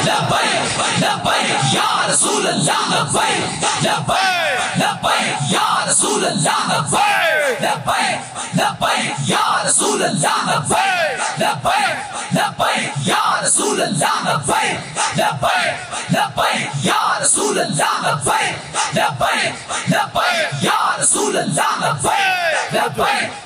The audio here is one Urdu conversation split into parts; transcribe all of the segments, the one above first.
لبیک لبیک یا رسول اللہ لبیک لبیک لبیک یا رسول اللہ لبیک لبیک لبیک یا رسول اللہ لبیک لبیک لبیک یا رسول اللہ لبیک لبیک لبیک یا رسول اللہ لبیک لبیک لبیک یا رسول اللہ لبیک لبیک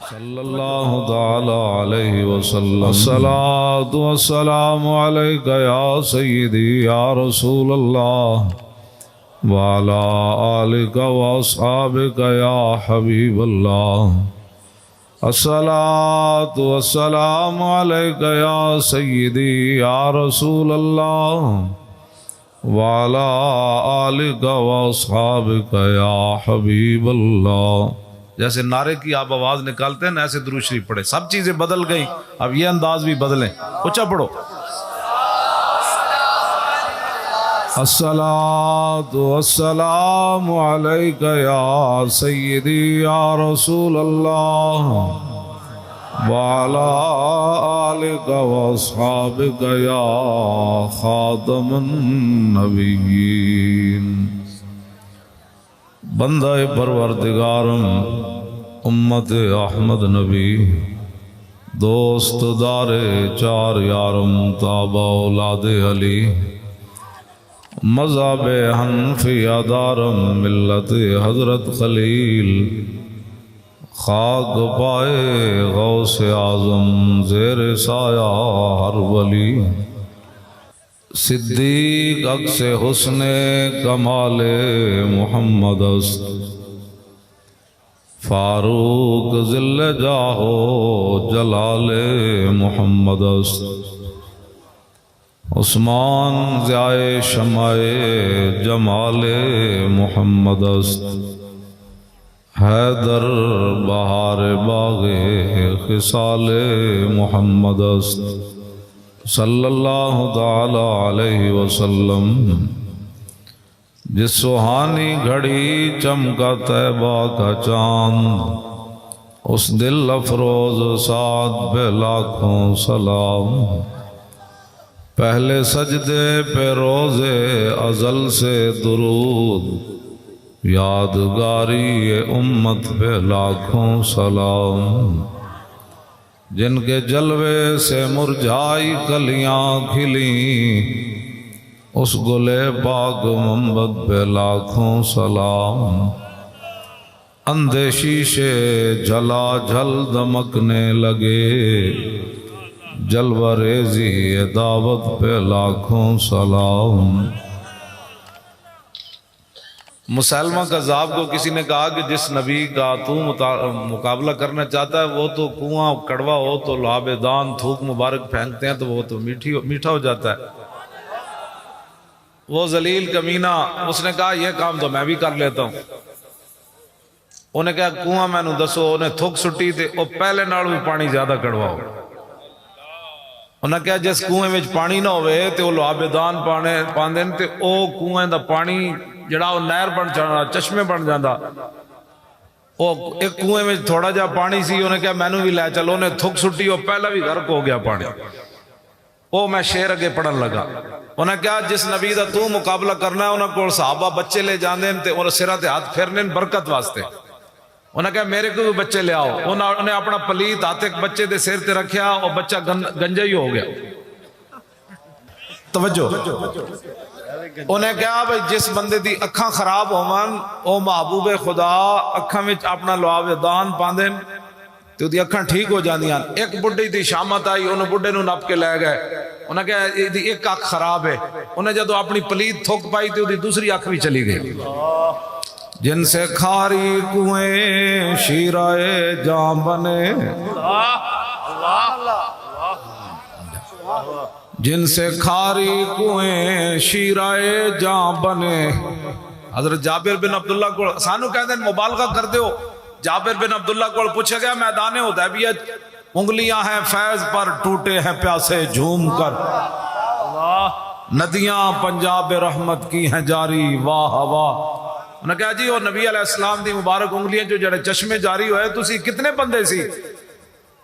صلی اللہ تعالی علیہ وسلم الصلاۃ والسلام علیک یا سیدی یا رسول اللہ وعلی آلک واصحابک یا حبیب اللہ الصلاۃ والسلام علیک یا سیدی یا رسول اللہ وعلی آلک واصحابک یا حبیب اللہ۔ جیسے نعرے کی آپ آواز نکالتے ہیں نا ایسے درود شریف پڑھے۔ سب چیزیں بدل گئیں، اب یہ انداز بھی بدلیں، اونچا پڑھو۔ الصلاۃ والسلام علیک یا سیدی یا رسول اللہ وعلی آلک واصحابک یا خاتم النبیین۔ بندہ پروردگارم امت احمد نبی دوست دار چار یارم تابع اولاد علی مذہب حنفیہ دارم ملت حضرت خلیل خاک پائے غوث اعظم زیر سایہ ہر ولی صدیق عکس حسن کمال محمد است فاروق ذل جاہو جلال محمد است عثمان ضیاء شمع جمال محمد است حیدر بہار باغ خصال محمد است صلی اللہ تعالی علیہ وسلم۔ جس سہانی گھڑی چمکا طیبہ کا چاند اس دل افروز سعد پہ لاکھوں سلام۔ پہلے سجدے پہ روز ازل سے درود یادگاری امت پہ لاکھوں سلام۔ جن کے جلوے سے مرجھائی کلیاں کھلیں اس گلے پاک محمد پہ لاکھوں سلام۔ اندھے شیشے جلا جھل دمکنے لگے جلوہ ریزی دعوت پہ لاکھوں سلام۔ مسلمہ کذاب کو کسی نے کہا کہ جس نبی کا تو مقابلہ کرنا چاہتا ہے وہ تو کنواں کڑوا ہو تو لعاب دان تھوک مبارک پھینکتے ہیں تو وہ تو میٹھا ہو جاتا ہے۔ وہ ذلیل کمینہ اس نے کہا یہ کام تو میں بھی کر لیتا ہوں۔ انہیں کہا کنواں میں نو دسو، انہیں تھوک سٹی تھے وہ پہلے نال بھی پانی زیادہ کڑوا ہو۔ انہیں کہا جس کنویں میں پانی نہ ہوئے تو وہ لعاب دان پاندے تے او کنویں دا پانی جڑا وہ نہر بن جانا چشمے بن جانا۔ وہ ایک کنویں میں تھوڑا جا پانی سی، انہیں کہا مینوں بھی لے چلو، انہیں تھک سٹی وہ پہلا بھی غرق ہو گیا پانی۔ وہ میں شعر اگے پڑھن لگا۔ انہیں کہا جس نبی دا تو مقابلہ کرنا ہے انہیں کو صحابہ بچے لے جاندے تے اور سرہ تے ہاتھ پھیرنے برکت واسطے۔ انہیں کہا میرے کو بھی بچے لے آؤ۔ انہیں اپنا پلیت ہاتھ ایک بچے دے سر تے رکھیا اور بچہ گنجا ہی ہو گیا۔ توجہ، انہیں کہا بھئی جس بندے دی اکھاں خراب ہومن او محبوب خدا اکھاں وچ اپنا لعاب دان پاندن تو دی اکھاں ٹھیک ہو جاندیاں۔ ایک بڈھی دی شامت آئی، انہوں بڈھے نو نپ کے لے گئے۔ انہیں کہا دی ایک اکھ خراب ہے۔ انہیں جدو اپنی پلیت تھوک پائی تو دی دوسری اکھ بھی چلی گئی۔ جن سے کھاری کنویں شیرائے جاں بنے، جن سے کھاری کنویں شیرائے جاں بنے۔ حضرت جابر بن عبداللہ کو سانو کہتے ہیں مبالغہ کر دے ہو۔ جابر بن عبداللہ کو پوچھا گیا میدان حدیبیہ انگلیاں ہیں فیض پر ٹوٹے ہیں پیاسے جھوم کر، ندیاں پنجاب رحمت کی ہیں جاری واہ واہ۔ انہوں نے کہا جی وہ نبی علیہ السلام دی مبارک انگلیاں جو جڑے چشمے جاری ہوئے تسی کتنے بندے سی؟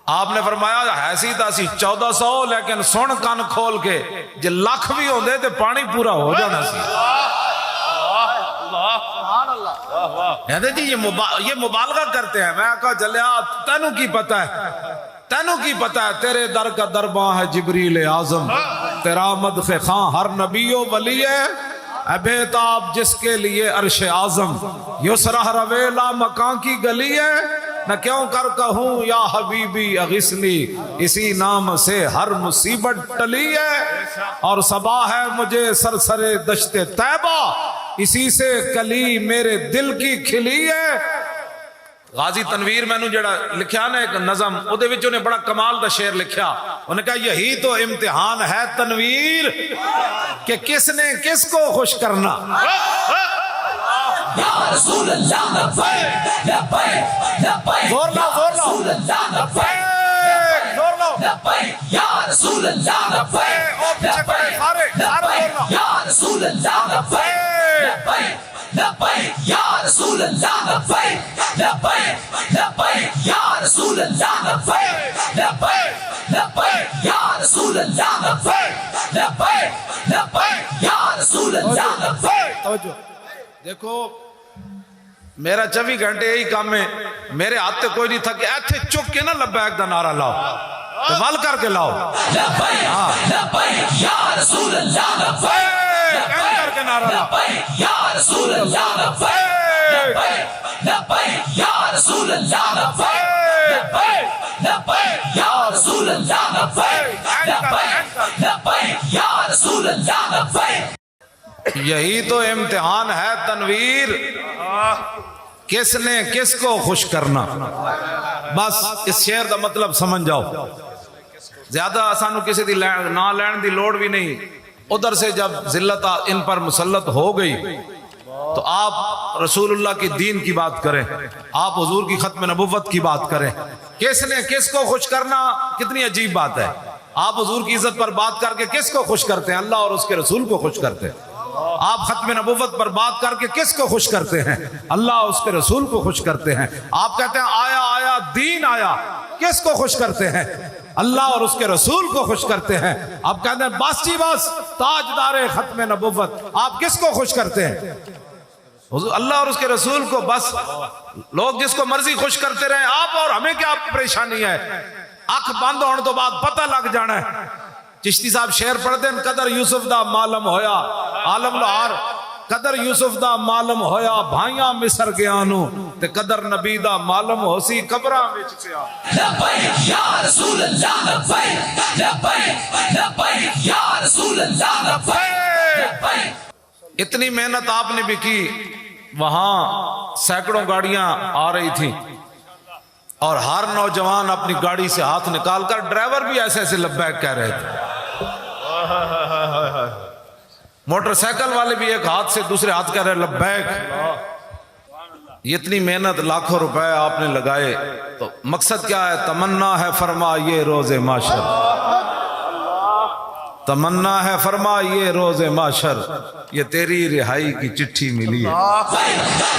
آپ نے فرمایا ایسی تاسی 1400 لیکن سن کن کھول کے جے لاکھ بھی ہوندے تے پانی پورا ہو جانا سی. کہتے جی یہ مبالغہ کرتے ہیں. میں کہا جلیا تینوں کی پتہ ہے، تینوں کی پتہ ہے تیرے در کا درباں ہے جبریل اعظم، تیرا مدح خاں ہر نبی و ولی ہے، اے بےتاب جس کے لیے عرش اعظم، یسرہ رویلا مکان کی گلی ہے، نہ کیوں کر کہوں یا حبیبی اغثنی، اسی نام سے ہر مصیبت ٹلی ہے، اور صبا ہے مجھے سرسر دشت طیبہ، اسی سے کلی میرے دل کی کھلی ہے. غازی تنویر میں نے جڑا لکھیا نا ایک نظم، او دے وچ نے بڑا کمال دا شعر لکھیا. انہوں نے کہا یہی تو امتحان ہے تنویر کہ کس نے کس کو خوش کرنا. یا رسول اللہ لبیک لبیک لبیک زور لاؤ، زور لاؤ. رسول اللہ لبیک زور لاؤ. لبیک یا رسول اللہ لبیک او پیچھے کھڑے سارے زور لاؤ. یا رسول اللہ لبیک لبیک لبیک یا رسول اللہ لبیک لبیک لبیک یا رسول اللہ لبیک لبیک لبیک یا رسول اللہ لبیک لبیک لبیک یا رسول اللہ لبیک. توجہ دیکھو، میرا 24 گھنٹے یہی کام ہے، میرے ہاتھ تے کوئی نہیں تھا کہ ایتھے چک کے نہ لبیک دا نعرہ لاؤ، ول کر کے لاؤ. لبیک لبیک یا رسول اللہ لبیک کر کے نعرہ لاؤ. لبیک یا رسول اللہ لبیک لبیک یا رسول اللہ لبیک لبیک یا رسول اللہ لبیک لبیک یا رسول اللہ لبیک. یہی تو امتحان ہے تنویر، کس نے کس کو خوش کرنا. بس اس شعر دا مطلب سمجھ جاؤ، زیادہ آسانو کسی دی نہ لین دی لوڑ بھی نہیں. ادھر سے جب ذلت ان پر مسلط ہو گئی تو آپ رسول اللہ کی دین کی بات کریں، آپ حضور کی ختم نبوت کی بات کریں. کس نے کس کو خوش کرنا کتنی عجیب بات ہے. آپ حضور کی عزت پر بات کر کے کس کو خوش کرتے ہیں؟ اللہ اور اس کے رسول کو خوش کرتے ہیں. آپ ختم نبوت پر بات کر کے کس کو خوش کرتے ہیں؟ اللہ اور اس کے رسول کو خوش کرتے ہیں. آپ کہتے ہیں آیا آیا دین آیا، کس کو خوش کرتے ہیں؟ اللہ اور اس کے رسول کو خوش کرتے ہیں. آپ کہتے ہیں بس جی بس تاجدار ختم نبوت، آپ کس کو خوش کرتے ہیں؟ اللہ اور اس کے رسول کو. بس لوگ جس کو مرضی خوش کرتے رہے، آپ اور ہمیں کیا پریشانی ہے؟ اکھ بند ہونے تو بعد پتہ لگ جانا ہے. چشتی صاحب شعر پڑھتے ہیں، قدر یوسف دا معلوم ہویا عالم لہار، قدر یوسف دا معلوم ہویا بھائیاں مصر گیانو، تے قدر نبی دا معلوم ہو سی قبراں وچ پیا. لبیک یا رسول اللہ لبیک لبیک لبیک یا رسول اللہ لبیک لبیک. اتنی محنت آپ نے بھی کی، وہاں سینکڑوں گاڑیاں آ رہی تھیں اور ہر نوجوان اپنی گاڑی سے ہاتھ نکال کر، ڈرائیور بھی ایسے ایسے لبیک کہہ رہے تھے، موٹر سائیکل والے بھی ایک ہاتھ سے دوسرے ہاتھ کہہ رہے لبیک. یہ اتنی محنت لاکھوں روپے آپ نے لگائے، تو مقصد کیا ہے؟ تمنا ہے فرما یہ روز محشر، تمنا ہے فرما یہ روز محشر، یہ تیری رہائی کی چٹھی ملی ہے.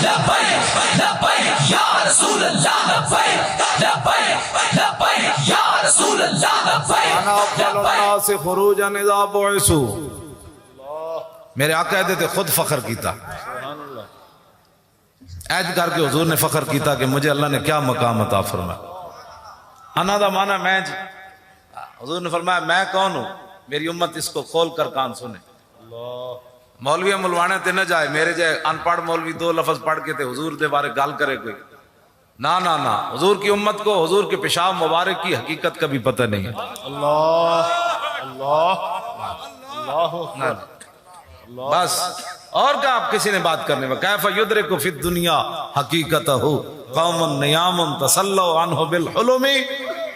لبیک لبیک یا رسول اللہ لبیک لبیک لبیک یا رسول اللہ لبیک. انا افضل الناس خروجا اذا بعثوا، میرے آقا کہتے تھے خود فخر کیتا، عہد کر کے حضور نے فخر کیتا کہ مجھے اللہ نے کیا مقام عطا فرمایا. انا دا معنی میں جی، حضور نے فرمایا میں کون ہوں، میری امت اس کو کھول کر کان سنے. مولوی ملوانے تے نہ جائے، میرے جائے ان پڑھ مولوی 2 لفظ پڑھ کے تے حضور دے بارے گال کرے کوئی. نا نا نا، حضور کی امت کو حضور کے پیشاب مبارک کی حقیقت کا بھی پتہ نہیں ہے. اللہ اللہ اللہ بس اور کیا آپ کسی نے بات کرنے میں. کیف یدرک فی الدنیا حقیقتہ قوم نیام تسلوا عنہ بالحلم،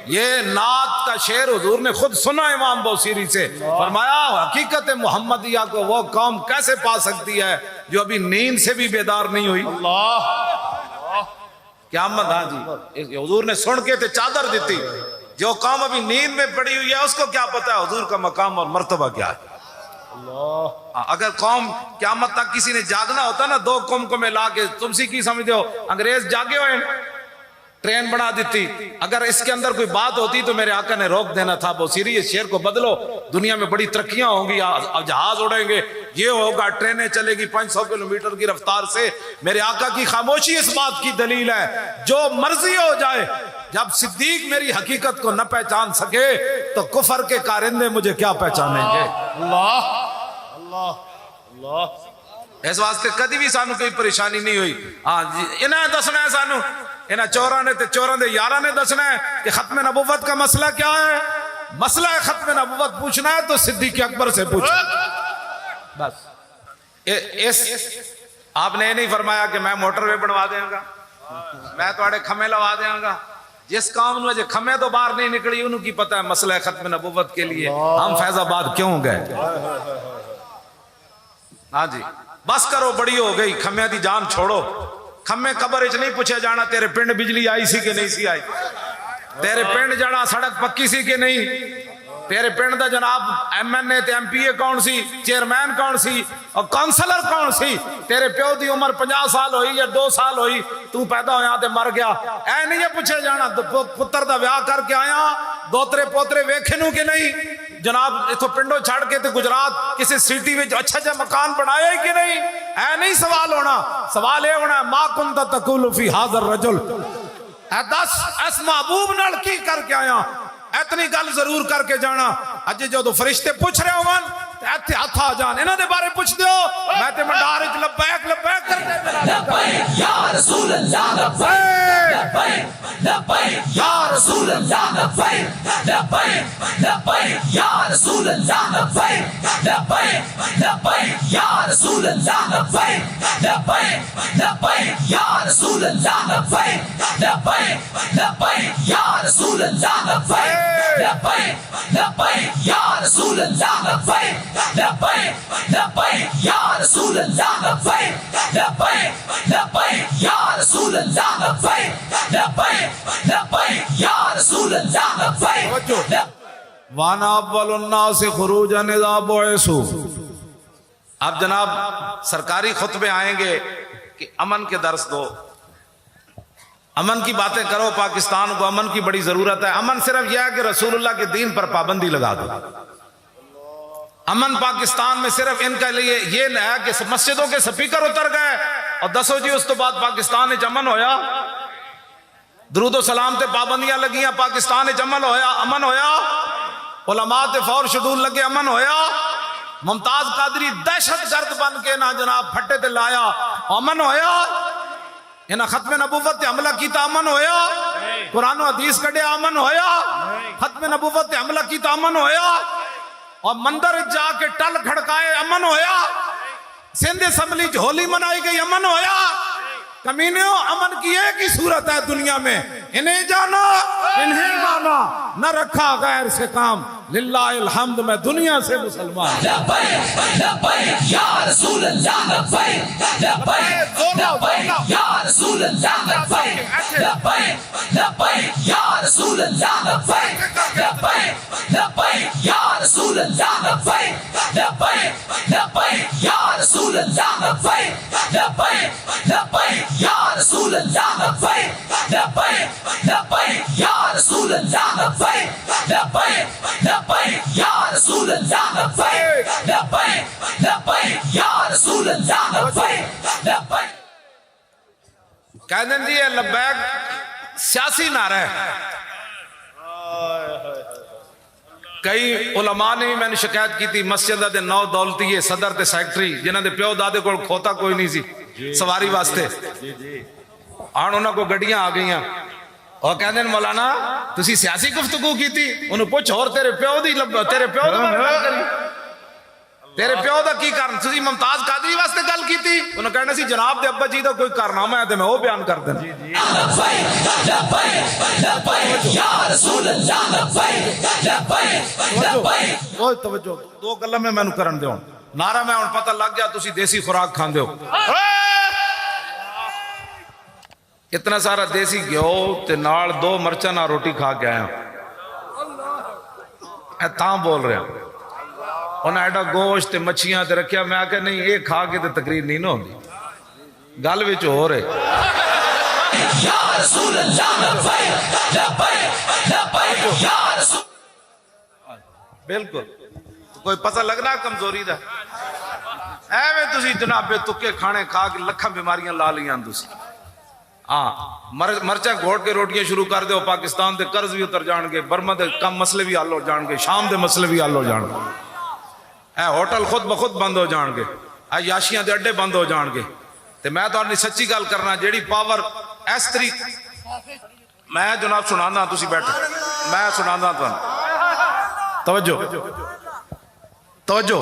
یہ نعت کا شعر حضور نے خود سنا امام بوصیری سے. فرمایا حقیقت محمدیہ کو وہ قوم کیسے پا سکتی ہے جو ابھی نیند سے بھی بیدار نہیں ہوئی. قیامت، ہاں جی حضور نے سن کے تے چادر دیتی. جو قوم ابھی نیند میں پڑی ہوئی ہے اس کو کیا پتا ہے حضور کا مقام اور مرتبہ کیا ہے. اگر قوم قیامت تک کسی نے جاگنا ہوتا نا، 2 قوم کو ملا کے، تم سی کی سمجھتے ہو انگریز جاگے ہوئے ہیں؟ ٹرین بنا دیتی. اگر اس کے اندر کوئی بات ہوتی تو میرے آقا نے روک دینا تھا. بوسیری اس شعر کو بدلو, دنیا میں بڑی ترقیاں ہوں گی, جہاز اڑیں گے, یہ ہوگا, ٹرینیں چلے گی 500 کلومیٹر کی رفتار سے. میرے آقا کی خاموشی اس بات کی دلیل ہے. جو مرضی ہو جائے, جب صدیق میری حقیقت کو نہ پہچان سکے تو کفر کے کارندے مجھے کیا پہچانیں گے. اللہ اللہ اللہ. اس واسطے کدی بھی سانو کوئی پریشانی نہیں ہوئی. ہاں جی, انہیں دسنا ہے سانو, انہیں چوراں نے تے چوراں دے یاراں نے دسنا ہے کہ ختم نبوت کا مسئلہ کیا ہے. مسئلہ ہے ختم نبوت پوچھنا ہے تو صدیق اکبر سے پوچھنا بس. آپ نے یہ نہیں فرمایا کہ میں موٹر وے بنوا دیں گا, میں تھوڑے کھمے لوا دیں گا. جس کام میں جو کھمے تو باہر نہیں نکلی انہوں کی پتہ ہے مسئلہ ہے ختم نبوت کے لیے ہم فیض آباد کیوں گئے. ہاں جی, بس کرو, بڑی ہو گئی, کھمے دی جان چھوڑو. کھمے قبر اچ نہیں پوچھے جانا تیرے پنڈ بجلی آئی سی کہ نہیں سی آئی, تیرے پنڈ جانا سڑک پکی سی کہ نہیں, تیرے پنڈ دا جناب ایم این اے تے ایم پی اے کون سی, چیئرمین کون سی اور کونسلر کون سی. تیرے پیو دی عمر 50 سال ہوئی یا 2 سال ہوئی, تو پیدا ہویا تے مر گیا, اے نہیں یہ پوچھے جانا پتر دا ویاہ کر کے آیا, دوترے پوترے ویکھے نو کہ نہیں, جناب اتو پنڈو چھڑ کے تے گجرات کسی سٹی میں اچھا جا مکان بنایا ہے کہ نہیں. اے نہیں سوال ہونا, سوال اے ہونا ما کنت تقول فی ھذا الرجل, اے دس اس محبوب نال کی کر کے آیا, اتنی گل ضرور کر کے جانا. اج جو فرشتے پوچھ رہے ہون تے ایتھے ہاتھ آ جان, انہاں دے بارے پوچھ دیو, میں تے منڈار وچ لبیک لبیک کرتے لبیک یا رسول اللہ, لبیک لبیک یا رسول اللہ, لبیک لبیک لبیک یا رسول اللہ, لبیک لبیک لبیک یا رسول اللہ, لبیک لبیک لبیک یا رسول اللہ, لبیک لبیک لبیک یا رسول اللہ, لبیک لبیک لبیک یا رسول اللہ, لبیک لبیک لبیک یا رسول اللہ, لبیک لبیک لبیک یا رسول اللہ, لبیک لبیک لبیک یا رسول اللہ, لبیک. وانا اول الناس خروجا اذا بعثوا. اب جناب سرکاری خطبے آئیں گے کہ امن کے درس دو, امن کی باتیں کرو, پاکستان کو امن کی بڑی ضرورت ہے. امن صرف یہ ہے کہ رسول اللہ کے دین پر پابندی لگا دو. امن پاکستان میں صرف ان کے لیے یہ ہے کہ مسجدوں کے سپیکر اتر گئے اور دسو جی اس تو بعد پاکستان وچ امن ہویا, درود و سلام تے پابندیاں لگیاں, پاکستان وچ امن ہویا, امن ہویا, علماء تے فور شیڈول لگے, امن ہویا, ممتاز قادری دہشت گرد بن کے نہ جناب پھٹے تے لایا, امن ہویا, انہاں ختم نبوت تے حملہ کیتا, امن ہویا, قرآن و حدیث کڈیا, امن ہویا, ختم نبوت تے حملہ کیتا, امن ہویا, اور مندر جا کے ٹل کھڑکائے, امن ہویا, سندھ اسمبلی ہولی منائی گئی, امن ہویا. کمینیوں امن کی ایک ہی صورت ہے دنیا میں, انہیں جانا انہیں مانا, نہ رکھا غیر سے کام, للہ الحمد میں دنیا سے مسلمان. لبیک لبیک یا رسول اللہ, لبیک لبیک لبیک یا رسول اللہ, لبیک لبیک لبیک یا رسول اللہ, لبیک لبیک لبیک یا رسول اللہ, لبیک لبیک لبیک یا رسول اللہ, لبیک لبیک لبیک یا رسول اللہ, لبیک لبیک لبیک یا رسول اللہ, لبیک لبیک لبیک یا رسول اللہ, لبیک لبیک لبیک یا رسول اللہ, لبیک لبیک. کہہ دیں جی یہ لبیک سیاسی نعرہ ہے. کئی علماء نے میں نے شکایت کی تھی, مسجد دے 9 دولتی صدر تے سیکٹری جنہاں دے پیو دادے کو کھوتا کوئی نہیں سی سواری واسطے, آن انہاں کو گڈیاں آ گئیاں, اور کہندے ہیں مولانا تسی سیاسی گفتگو کی تھی, انہوں پوچھ اور تیرے پیو دی تیرے پیو دا بارے کری, تیرے پیو دا کی کرن, تسی ممتاز قادری واسطے گل کی تھی, انہوں کہنا سی جناب دے ابا جی دا کوئی کارنامہ ہے تے میں وہ بیان کر دیں. لبیک لبیک لبیک یا رسول اللہ, لبیک لبیک لبیک. اوہ توجہ, 2 گلاں میں مینوں کرن دیو, نعرہ میں ہن پتہ لگ گیا تسی دیسی خوراک کھاندے ہو. اتنا سارا دیسی گھیو تے نال 2 مرچاں نال روٹی کھا کے آیا, اے تاں بول رہے ہیں. انہیں ایڈا گوشت تے مچھیاں تے رکھیا, میں آکے نہیں یہ کھا کے تے تقریر نہیں نہ ہوندی, گل وچ ہو رہے. لبیک یا رسول اللہ لبیک لبیک لبیک یا رسول بالکل کوئی پتہ لگنا کمزوری دا ایویں تسی جناب بے تکے کھانے کھا کے لکھاں بیماریاں لا لیاں تسی ہاں مرچاں گھوٹ کے روٹیاں شروع کر دیو پاکستان دے قرض بھی اتر جان گے برما دے کم مسئلے بھی حل ہو جان گے شام دے مسئلے بھی حل ہو جان گے اے ہوٹل خود بخود بند ہو جان گے اے یاشیاں دے اڈے بند ہو جان گے تے میں تو اپنی سچی گل کرنا جیڑی پاور اس طریقے میں جناب سنانا تسی بیٹھو میں سنانا توجہ توجہ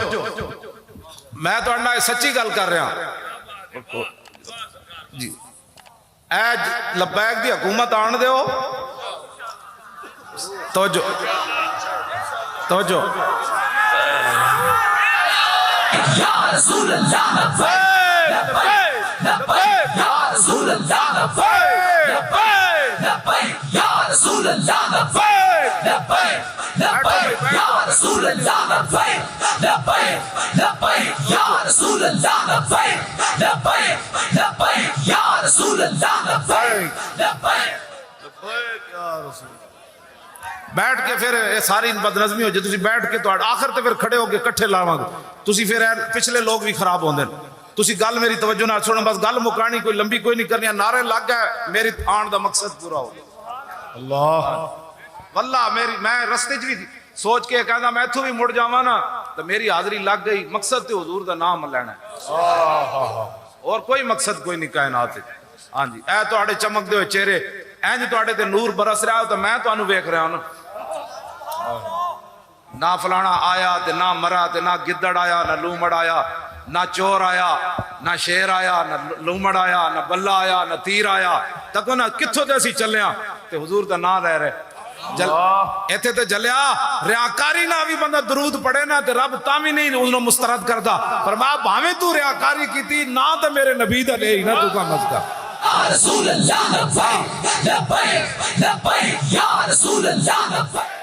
میں تو انڈا سچی گل کر رہا جی اے لبیک دی حکومت آن دیو توجہ توجہ یا رسول اللہ لبیک لبیک یا رسول اللہ لبیک لبیک یا رسول اللہ لبیک لبیک لبیک یا رسول اللہ لبیک لبیک لبیک یا رسول اللہ لبیک لبیک لبیک یا رسول اللہ لبیک لبیک بیٹھ کے پھر یہ ساری بد نظمی ہو جائے تسی بیٹھ کے تو آخر تے پھر کھڑے ہو کے کٹھے لاواں گے تسی پھر پچھلے لوگ بھی خراب ہوندے تسی گل میری توجہ نہ سنو بس گل مکانی کوئی لمبی کوئی نہیں کرنی نعرے لگ گئے میری آن دا مقصد پورا ہو گیا اللہ واللہ میری میں رستے چ بھی سوچ کے کہندا میں ایتھوں بھی مڑ جاواں نا تو میری حاضری لگ گئی مقصد تے حضور دا نام لینا ہے اور کوئی مقصد کوئی نہیں کائنات ہاں جی اے تواڈے چمکدے ہوئے چہرے اینج تواڈے تے نور برس رہا تو میں تانوں ویکھ رہا ہوں نہ فلانا آیا تے نہ مرا تے نہ گدڑ آیا نہ لومڑ آیا نہ چور آیا نہ شیر آیا نہ لومڑ آیا نہ بلہ آیا نہ تیر آیا تکو نہ کتھوں تے اسی چلیا تے حضور دا نام لے رہے ایتھے تے جلیا ریاکاری نہ بھی بندہ درود پڑھے نا تے رب تامی نہیں انہوں مسترد کردا فرمایا بھاویں تو ریاکاری کیتی نہ تے میرے نبی دا لے نہ تو کا مزدہ یا رسول اللہ لبیک لبیک لبیک یا رسول اللہ لبیک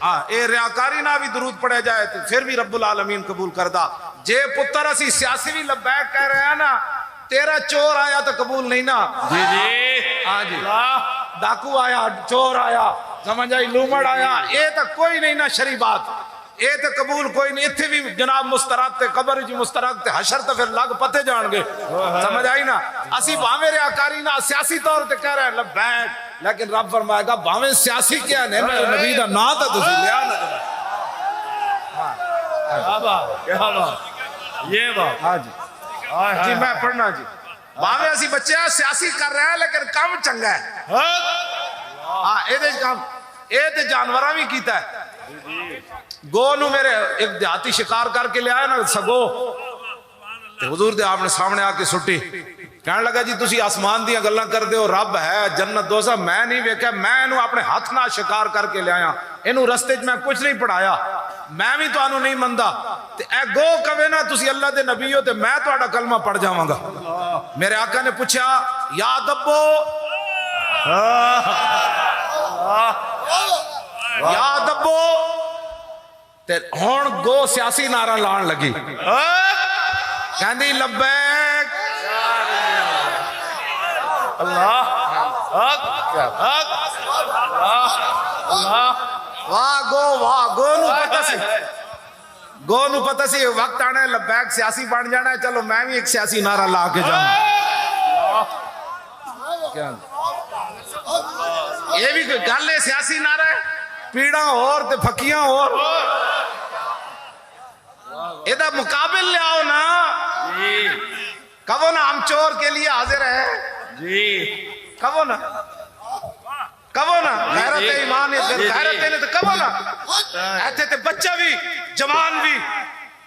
اے ریاکاری نہ بھی درود پڑھے جائے تو پھر بھی رب العالمین قبول کردہ جے پتر اسی سیاسی بھی لبیک کہہ رہے ہیں نا تیرا چور آیا تو قبول نہیں نا جی جی ہاں جی ڈاکو آیا چور آیا سمجھ آئی لومڑ آیا اے تو کوئی نہیں نا شری بات اے تو قبول کوئی نہیں اتھے بھی جناب مسترد تے قبر جی مسترد تے حشر تے پھر لگ پتے جان گے سمجھ آئی نا اسی باویں ریاکاری نا سیاسی طور تے کہہ رہے ہیں لبیک لیکن رب فرمائے گا باویں سیاسی کیا نہیں میرے نبی دا نا تا تسی لیا نا کیا بات کیا بات یہ بات ہاں جی جی میں پڑھنا جی باویں اسی بچے سیاسی کر رہے ہیں لیکن کام چنگا ہے ہاں اے دے کام اے تے جانوراں بھی کیتا ہے گو نو میرے ایک دیہاتی شکار کر کے لے آیا نا سگو تے حضور دے آپ نے سامنے آ کے سٹی کہنے لگا جی تسی آسمان دیا گلاں کر دے ہو رب ہے جنت دوزخ میں نہیں ویکھیا میں انہوں اپنے ہاتھ نہ شکار کر کے لے آیا انہوں رستے میں کچھ نہیں پڑھایا میں بھی تو انہوں نہیں مندہ تے اے گو کبے نا تسی اللہ دے نبی ہو تے میں تو اڑا کلمہ پڑھ جاواں گا میرے آقا نے پوچھا یا دبو یا دبو تے ہون گو سیاسی نعرہ لان لگی کہندی لبیک اللہ واہ گو نو پتہ سی وقت آنا ہے لبیک سیاسی بن جانا ہے چلو میں بھی ایک سیاسی نعرہ لا کے جاؤں یہ بھی گل ہے سیاسی نعرہ ہے پیڑاں اور تے پھکیاں اور ادھا مقابل لے آؤ نا کہو نا ہم چور کے لیے حاضر ہے جی کہو نا غیرت ایمان غیرت نے تو کہو نا ایتھے تے بچہ بھی جوان بھی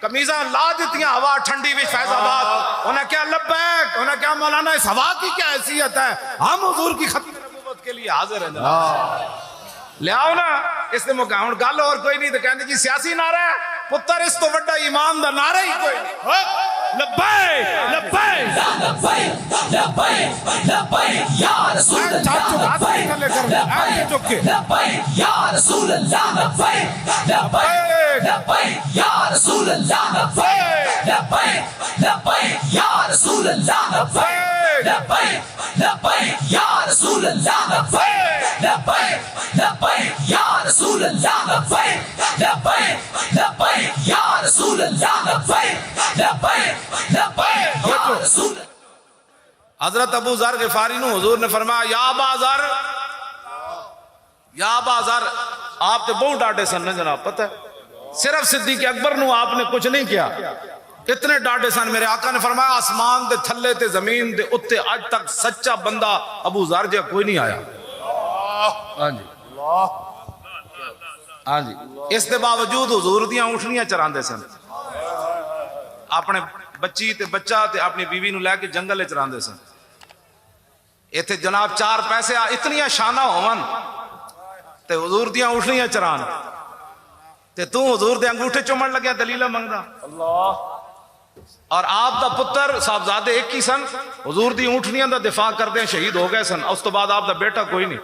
کمیزاں لا دیتیاں ہوا ٹھنڈی بھی فیض آباد انہیں کیا لبیک انہیں کیا مولانا اس ہوا کی کیا حیثیت ہے ہم حضور کی ختم نبوت کے لیے حاضر ہیں لے آؤ نا اس نے موقع ہوں گل اور کوئی نہیں تو کہنے جی سیاسی نعرہ ہے پتر اس تو وڈا ایمان دا نعرہ ہی کوئی نہیں لبیک لبیک لبیک یا رسول اللہ لبیک یا رسول اللہ لبیک یا رسول اللہ لبیک یا رسول اللہ لبیک رسول اللہ لبیک لبیک لبیک یا رسول اللہ لبیک لبیک لبیک یا رسول اللہ لبیک لبیک لبیک یا رسول اللہ. حضرت ابو ذر غفاری نو حضور نے فرمایا یا ابا ذر، یا ابا ذر، آپ تے بہت ڈاڈے سن نا جناب، پتہ ہے صرف صدیق اکبر نو آپ نے کچھ نہیں کیا، اتنے ڈاڈے سن. میرے آقا نے فرمایا آسمان دے تھلے تے زمین دے اتے اج تک سچا بندہ ابو ذر جا کوئی نہیں آیا. ہاں جی ہاں جی. اس دے باوجود حضور دیاں اونٹنیاں چراندے سن، اپنے بچی تے بچہ تے اپنی بیوی نو لے کے جنگل چراندے سن. ایتھے جناب 4 پیسے اتنیاں شانہ ہون تے حضور دیاں اونٹنیاں چران تے تو حضور دے انگوٹھے چومن لگیا دلیلہ منگدا. اللہ. اور آپ دا پتر صاحبزادے ایک ہی سن، حضور دی اونٹنیاں دا دفاع کردے شہید ہو گئے سن. اس تو بعد آپ دا بیٹا کوئی نہیں،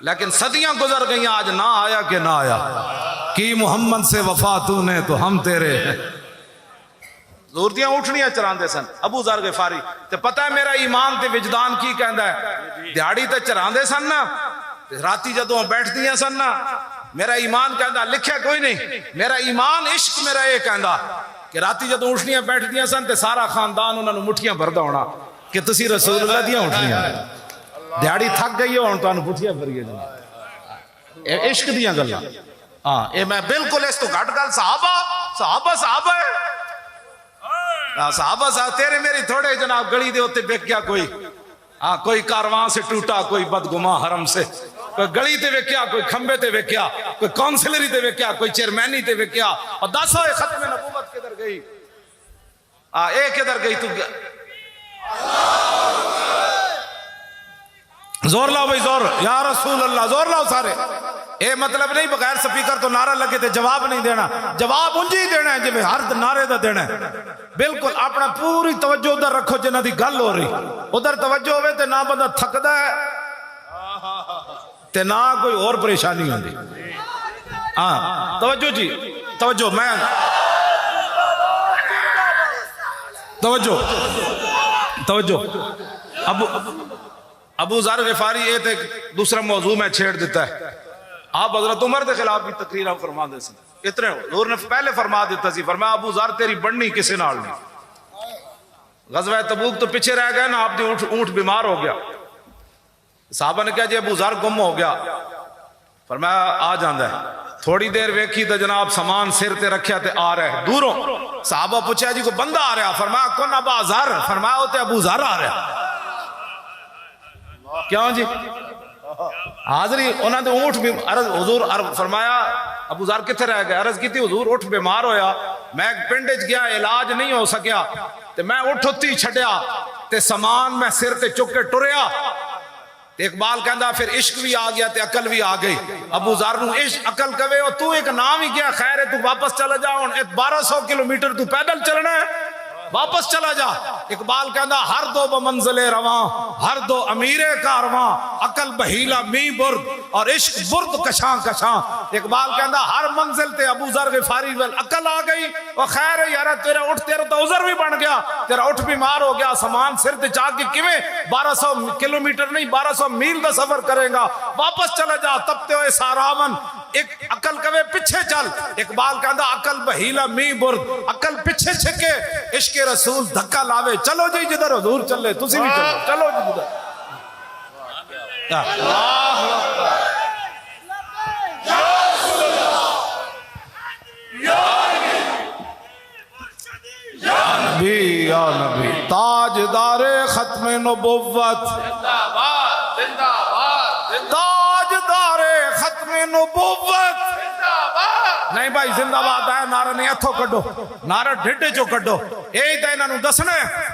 لیکن صدیاں گزر گئیاں آج نہ آیا کہ نہ آیا. کی محمد سے وفا تو نے تو ہم تیرے. حضور دیاں اونٹنیاں چراندے سن ابو ذر غفاری. تے پتہ ہے میرا ایمان تے وجدان کی کہندا ہے، دیہاڑی تے چراندے سن نا، راتی جدوں بیٹھدیاں سن نا، میرا ایمان کہندا لکھیا کوئی نہیں، میرا ایمان عشق میرا یہ کہندا کہ راتی جدوں اونٹنیاں بیٹھدیاں سن تے سارا خاندان انہاں نوں مٹھیاں بھردا ہونا کہ تسی رسول اللہ دیاں اونٹنیاں. دیہاڑی تھک گئی ہو ہن تانوں پٹھیاں بھریے جناب. اے عشق دیاں گلاں. ہاں اے میں بالکل اس تو گھٹ گل صحابہ صحابہ صحابہ ہے. صحابہ صاحب تیرے میری تھوڑے جناب گڑی دے ہوتے بک گیا کوئی، ہاں کوئی کارواں سے ٹوٹا، کوئی بدگماں حرم سے، کوئی گڑی تے وکیا، کوئی کھمبے تے وکیا، کوئی کونسلری تے وکیا، کوئی چیئرمینی تے وکیا. اور دس ہوئے ختم نبوت کدھر گئی؟ اے کدھر گئی؟ تو زور لاؤ بھائی زور، یا رسول اللہ زور لاؤ سارے. اے مطلب نہیں بغیر سپیکر تو نعرہ لگے تے جواب نہیں دینا، جواب انجی دینا ہے جی ہر نعرے دا دینا ہے. بالکل اپنا پوری توجہ ادھر رکھو جنہ دی گل ہو رہی، ادھر توجہ ہوئے تے نہ بندہ تھکدا ہے تے نہ کوئی اور پریشانی ہوندی. ہاں توجہ جی توجہ، میں توجہ توجہ. ابو ذر غفاری یہ تے دوسرا موضوع میں چھیڑ دیتا ہے. آپ حضرت عمر کے خلاف بھی تقریر فرما دے سن، اتنے حضور نے پہلے فرما دیتا سی، فرمایا ابو ذر تیری بڑھنی کسے نال نہیں. غزوہ تبوک تو پیچھے رہ گئے نا، آپ دی اونٹ بیمار ہو گیا. صحابہ نے کہا جی ابو ذر گم ہو گیا. فرمایا آ جاندا ہے. تھوڑی دیر ویکھی تو جناب سامان سر تے رکھیا تے آ رہا ہے دوروں. صحابہ پوچھا جی کوئی بندہ آ رہا؟ فرمایا کون ابا ذر؟ فرمایا وہ تے ابو ذر آ رہا. کیوں جی؟ حاضری انہوں نے اونٹ بھی عرض حضور فرمایا ابو ذر کتنے رہ گئے؟ عرض کی تھی حضور اٹھ بیمار ہویا، میں پنڈ چ گیا علاج نہیں ہو سکیا تے میں اٹھ ہوتی چھڈیا تے سامان میں سر تے چک کے ٹریا. اقبال کہندا پھر عشق بھی آ گیا تے عقل بھی آ گئی. ابو ذر نو عشق عقل کہے او تو ایک نام ہی کیا، خیر ہے تو واپس چلا جا، ہن 1200 کلومیٹر تو پیدل چلنا ہے، واپس چلا جا. اقبال کہندا ہر دو بمنزل رواں، ہر دو امیر کارواں، عقل بہیلا می برد اور عشق برد کشاں کشاں. اقبال کہندا ہر منزل تے ابو ذر غفاری ول عقل آ گئی. اور خیر ہے یار تیرا اٹھ، تیرا تو عذر بھی بن گیا، تیرا اٹھ بیمار ہو گیا، سامان سر تے چاک کے کیویں 1200 کلومیٹر نہیں 1200 میل دا سفر کرے گا، واپس چلا جا. تبتے ہوئے سارامن ایک عقل کہے پیچھے چل. اقبال کہندا عقل بہیلا می برد، عقل پیچھے چھکے، عشق رسول دھکا لاوے. چلو جی جدھر حضور چلے تسی بھی چلو، چلو جی جدھر. نبی یا نبی تاجدار ختم نبوت، تاجدار ختم نبوت. نہیں بھائی زندہ باد ہے نعرہ نہیں اتھو کڈو، نعرہ ڈھڈے چو کڈو. یہی تو انہوں نے دسنا ہے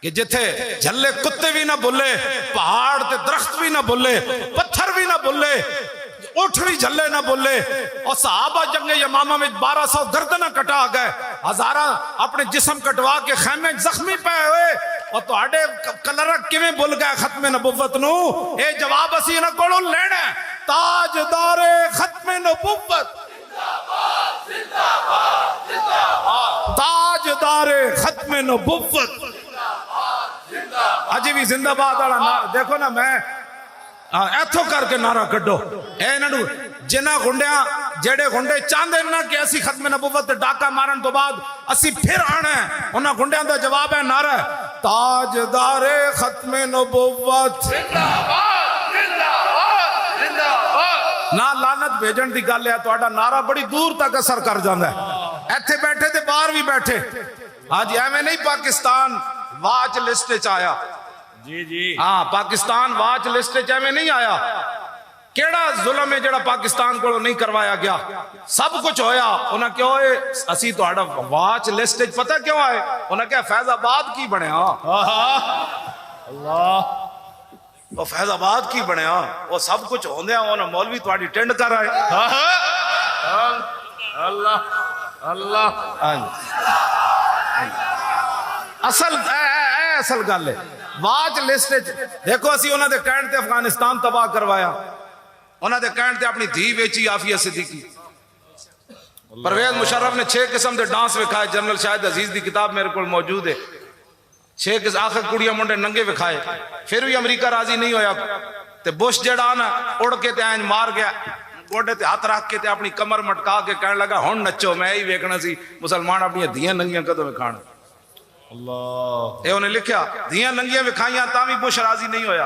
کہ جتھے جھلے کتے بھی نہ بولے، پہاڑ تے درخت بھی نہ بولے، پتھر بھی نہ بولے، اٹھ بھی جھلے نہ بولے. اور صحابہ جنگ یمامہ میں 1200 گردنہ کٹا گئے، ہزارہ اپنے جسم کٹوا کے خیمے زخمی پہ ہوئے. اور تو آڑے کلرک کیویں بھول گئے ختم نبوت نو؟ اے جواب اسی نہ کولو لینا ہے. تاجدار ختم نبوت، تاجدار ختم نبوت. اج بھی پاکی زندہ باد والا نعرہ دیکھو نا میں ایتھوں کر کے نعرہ کڈو اے انہاں نوں جنہاں گنڈیاں جڑے گنڈے چاہندے نا کہ اسی ختم نبوت تے ڈاکہ مارن تو بعد اسی پھر آنا ہے انہاں گنڈیاں دا جواب ہے نعرہ تاجدار ختم نبوت نہ لعنت بھیجن دی گل ہے تہاڈا نعرہ بڑی دور تک اثر کر جاندا ہے ایتھے بیٹھے تے باہر بھی بیٹھے آج ایویں نہیں پاکستان واچ لسٹ وچ آیا جی جی ہاں پاکستان واچ لسٹ وچ ایویں نہیں آیا کیڑا ظلم ہے جڑا پاکستان کو نہیں کروایا گیا سب کچھ ہویا انہاں کیوں ہوئے اسی تہاڈا واچ لسٹ وچ پتہ کیوں آئے انہاں کہا فیض آباد کی بنیا اللہ وہ فیض آباد کی بنیا وہ سب کچھ ہوندیا انہاں مولوی تہاڈی ٹینڈ کر آئے اللہ اللہ اصل اصل گل ہے واچ لسٹ دیکھو اسی انہاں دے کہن تے افغانستان تباہ کروایا انہاں دے کہن تے اپنی دھی ویچی عافیہ صدیقی پرویز مشرف نے 6 قسم دے ڈانس وکھائے جنرل شاہد عزیز دی کتاب میرے کو موجود ہے 6 قسم آخر کڑیاں منڈے ننگے وکھائے پھر بھی امریکہ راضی نہیں ہویا تے بش جڑا نا اڑ کے تے اینج مار گیا گوڑے تے ہاتھ رکھ کے تے اپنی کمر مٹکا کے کہنے لگا ہن نچو میں ہی ویکھنا سی مسلمان اپنی دھیاں ننگیاں کدوں وکھان اللہ اے انہیں لکھیا دھیاں ننگیاں وکھائیاں تاں بھی بش راضی نہیں ہویا